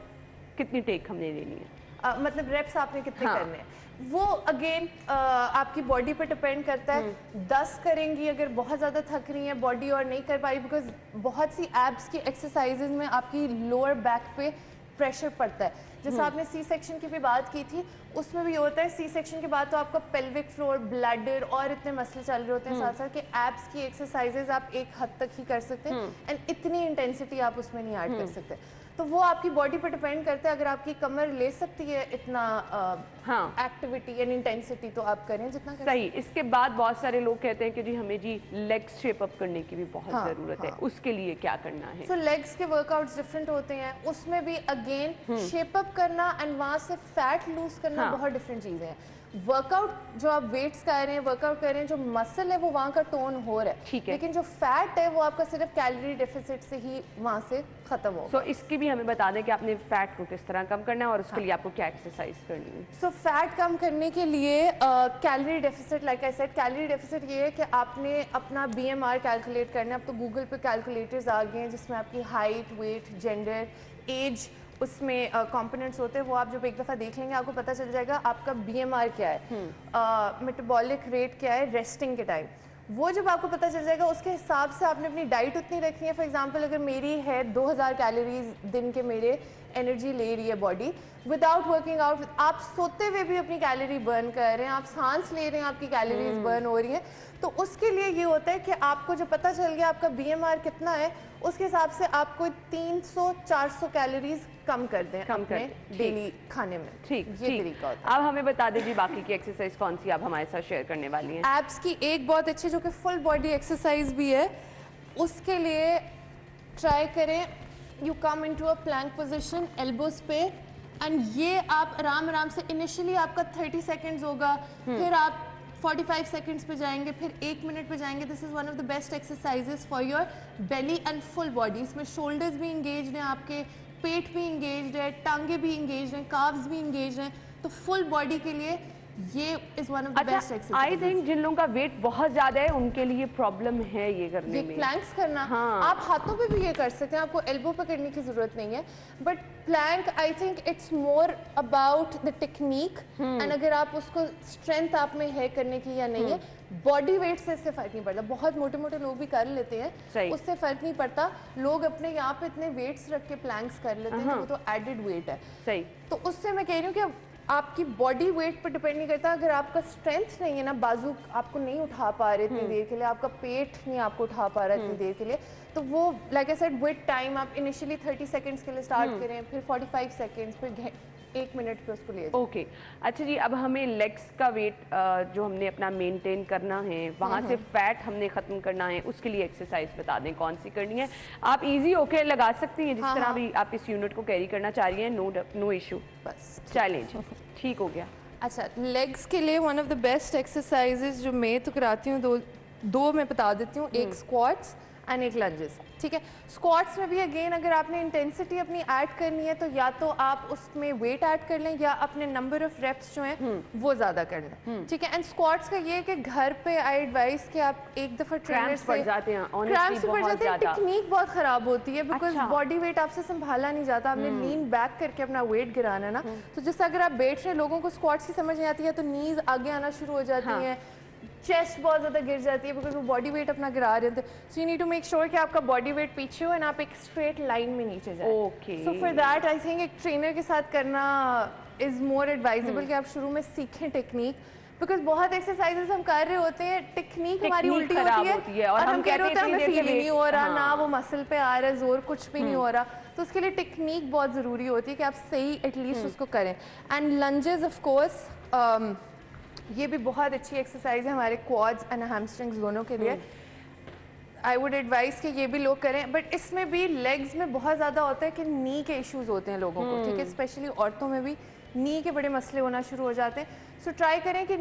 कितनी टेक हमने लेनी है? मतलब रेप्स आपने कितने करने हैं वो अगेन आपकी बॉडी पे डिपेंड करता है। 10 करेंगी अगर बहुत ज़्यादा थक रही है बॉडी और नहीं कर पा रही, बिकॉज बहुत सी एब्स की एक्सरसाइजेज में आपकी लोअर बैक पे प्रेशर पड़ता है। जैसे आपने सी सेक्शन की भी बात की थी, उसमें भी होता है सी सेक्शन के बाद तो आपका पेल्विक फ्लोर, ब्लैडर और इतने मसल चल रहे होते हैं साथ साथ कि एब्स की एक्सरसाइजेज आप एक हद तक ही कर सकते हैं एंड इतनी इंटेंसिटी आप उसमें नहीं ऐड कर सकते। तो वो आपकी बॉडी पर डिपेंड करता है। अगर आपकी कमर ले सकती है इतना एक्टिविटी एंड इंटेंसिटी तो आप करें जितना कर सही। इसके बाद बहुत सारे लोग कहते हैं कि जी हमें जी लेग्स शेप अप करने की भी बहुत ज़रूरत है, उसके लिए क्या करना है? सो लेग्स के वर्कआउट्स डिफरेंट होते हैं, उसमें भी अगेन शेप अप करना एंड वहाँ से फैट लूज करना बहुत डिफरेंट चीज़ें हैं। वर्कआउट जो आप वेट्स कर रहे हैं, वर्कआउट कर रहे हैं, जो मसल है वो वहाँ का टोन हो रहा है, ठीक है, लेकिन जो फैट है वो आपका सिर्फ कैलोरी डेफिसिट से ही वहाँ से खत्म होगा। सो इसकी भी हमें बता दें कि आपने फैट को किस तरह कम करना है और उसके लिए आपको क्या एक्सरसाइज करनी है? सो फैट कम करने के लिए calorie deficit, like I said, calorie deficit ये है कि आपने अपना BMR कैलकुलेट करना है। अब तो गूगल पे कैलकुलेटर्स आ गए हैं जिसमें आपकी हाइट, वेट, जेंडर, एज, उसमें कंपोनेंट्स होते हैं, वो आप जब एक दफ़ा देख लेंगे आपको पता चल जाएगा आपका BMR क्या है, मेटाबॉलिक रेट क्या है रेस्टिंग के टाइम। वो जब आपको पता चल जाएगा उसके हिसाब से आपने अपनी डाइट उतनी रखनी है। फॉर एग्जांपल अगर मेरी है 2000 कैलोरीज दिन के मेरे एनर्जी ले रही है बॉडी विदाउट वर्किंग आउट, आप सोते हुए भी अपनी कैलोरी बर्न कर रहे हैं, आप सांस ले रहे हैं आपकी कैलोरीज बर्न हो रही है, तो उसके लिए ये होता है कि आपको जो पता चल गया आपका BMR कितना है उसके हिसाब से आपको 300-400 कैलोरीज कम कर दें अपने डेली खाने में। ठीक, ये तरीका होता है। अब हमें बता दीजिए बाकी की एक्सरसाइज कौन सी आप हमारे साथ शेयर करने वाली हैं? एब्स की एक बहुत अच्छी जो कि फुल बॉडी एक्सरसाइज भी है, उसके लिए ट्राई करें you come into a plank position elbows पे, एंड ये आप आराम आराम से इनिशियली आपका 30 सेकेंड्स होगा, फिर आप 45 सेकेंड्स पे जाएंगे, फिर 1 मिनट पे जाएंगे। This is one of the best exercises for your belly and full body. इसमें शोल्डर्स भी इंगेज्ड हैं, आपके पेट भी इंगेज्ड है, टांगे भी इंगेज्ड हैं, काव्स भी इंगेज्ड हैं, तो फुल बॉडी के लिए ये is one of the best exercise. I think जिन लोगों का वेट बहुत ज्यादा है उनके लिए प्रॉब्लम है ये करने में, प्लैंक्स करना। आप हाथों पे भी ये कर सकते हैं, आपको एल्बो पे करने की जरूरत नहीं है, but plank I think it's more about the technique and अगर आप उसको स्ट्रेंथ आप में है करने की या नहीं है, बॉडी वेट से इससे फर्क नहीं पड़ता। बहुत मोटे मोटे लोग भी कर लेते हैं, उससे फर्क नहीं पड़ता। लोग अपने यहाँ पे इतने वेट्स रख के प्लैंक्स कर लेते हैं, वो तो एडेड वेट है। सही, तो उससे मैं कह रही हूँ कि आपकी बॉडी वेट पर डिपेंड नहीं करता। अगर आपका स्ट्रेंथ नहीं है ना, बाजू आपको नहीं उठा पा रहे इतनी देर के लिए, आपका पेट नहीं आपको उठा पा रहा इतनी देर के लिए, तो वो like I said with time आप इनिशियली 30 सेकंड्स के लिए स्टार्ट करें, फिर 45 सेकंड्स, फिर 1 मिनट पे उसको ले। ओके, अच्छा जी, अब हमें लेग्स का वेट जो हमने अपना मेंटेन करना है, वहाँ से फैट हमने ख़त्म करना है, उसके लिए एक्सरसाइज बता दें कौन सी करनी है। आप इजी होके लगा सकती हैं जिस तरह भी आप इस यूनिट को कैरी करना चाह रही हैं, नो इशू, बस चैलेंज ठीक हो गया। अच्छा, लेग्स के लिए one of the best exercises जो मैं तो कराती हूँ, दो मैं बता देती हूँ, एक स्क्वाट्स एंड एक लंजेस। ठीक है, स्क्वाट्स में भी अगेन अगर आपने इंटेंसिटी अपनी ऐड करनी है तो या तो आप उसमें वेट ऐड कर लें या अपने नंबर ऑफ रेप्स जो हैं वो ज़्यादा कर लें। ठीक है, एंड स्क्वाट्स का ये है कि घर पे आई एडवाइस कि आप एक दफ़ा ट्रेनर से पड़ जाते हैं, टेक्निक बहुत ख़राब होती है बिकॉज बॉडी वेट आपसे संभाला नहीं जाता। आपने लीन बैक करके अपना वेट गिराना ना, तो जैसे अगर आप बैठ रहे लोगों को स्क्वाट्स की समझ नहीं आती है तो नीज आगे आना शुरू हो जाती हैं, चेस्ट बहुत ज़्यादा गिर जाती है बिकॉज वो बॉडी वेट अपना गिरा रहे थे। So you need to make sure कि आपका बॉडी वेट पीछे हो एंड आप एक स्ट्रेट लाइन में नीचे जाए। Okay, so for that I think एक ट्रेनर के साथ करना इज़ मोर एडवाइजेबल कि आप शुरू में सीखें टेक्निक, बिकॉज बहुत एक्सरसाइजेस हम कर रहे होते हैं, टेक्निक हमारी उल्टी होती है और हम कह रहे होते हैं हमें फील ही नहीं हो रहा, ना वो मसल पे आ रहा है जोर, कुछ भी नहीं हो रहा। तो उसके लिए टेक्निक बहुत ज़रूरी होती है कि आप सही एटलीस्ट उसको करें। एंड लंजेस ऑफ कोर्स ये भी बहुत अच्छी एक्सरसाइज है हमारे क्वाड्स एंड हैमस्ट्रिंग्स दोनों के लिए। आई वुड एडवाइस कि ये भी लोग करें, बट इसमें भी लेग्स में बहुत ज़्यादा होता है कि नी के इश्यूज होते हैं लोगों को, ठीक है, स्पेशली औरतों में भी नी के बड़े मसले होना शुरू हो जाते हैं। सो ट्राई करें कि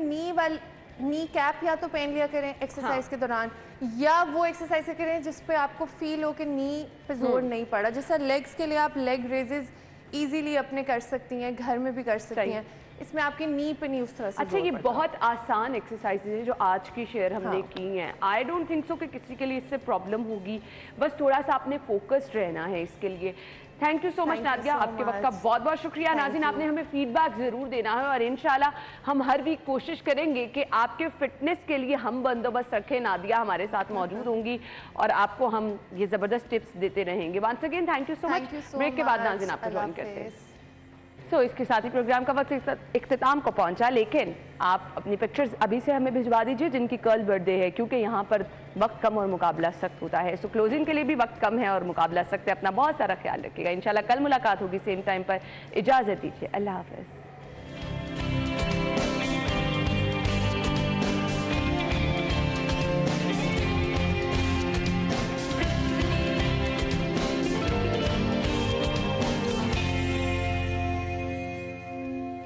नी कैप या तो पहन लिया करें एक्सरसाइज के दौरान, या वो एक्सरसाइज करें जिस पे आपको फील हो कि नी पे जोर नहीं पड़ा। जैसा लेग्स के लिए आप लेग रेजेस इजीली अपने कर सकती हैं, घर में भी कर सकती हैं, इसमें आपकी नी पे नहीं उस तरह से। अच्छा, ये बहुत आसान एक्सरसाइजेज हैं जो आज की शेयर हमने की हैं। आई डोंट थिंक सो कि किसी के लिए इससे प्रॉब्लम होगी, बस थोड़ा सा आपने फोकस्ड रहना है इसके लिए। Thank you so much Nadia, आपके वक्त का बहुत बहुत शुक्रिया। नाज़रीन, आपने हमें फीडबैक ज़रूर देना है और इंशाल्लाह हम हर वीक कोशिश करेंगे कि आपके फिटनेस के लिए हम बंदोबस्त रखें। नादिया हमारे साथ मौजूद होंगी और आपको हम ये ज़बरदस्त टिप्स देते रहेंगे। Once again thank you so much. Break के बाद नाज़रीन आपको ज्वाइन करते हैं। इसके साथ ही प्रोग्राम का वक्त इख्तिताम को पहुंचा, लेकिन आप अपनी पिक्चर्स अभी से हमें भिजवा दीजिए जिनकी कल बर्थडे है, क्योंकि यहाँ पर वक्त कम और मुकाबला सख्त होता है। सो क्लोजिंग के लिए भी वक्त कम है और मुकाबला सख्त है। अपना बहुत सारा ख्याल रखिएगा। इंशाल्लाह कल मुलाकात होगी सेम टाइम पर। इजाज़त दीजिए, अल्लाह हाफ़िज़।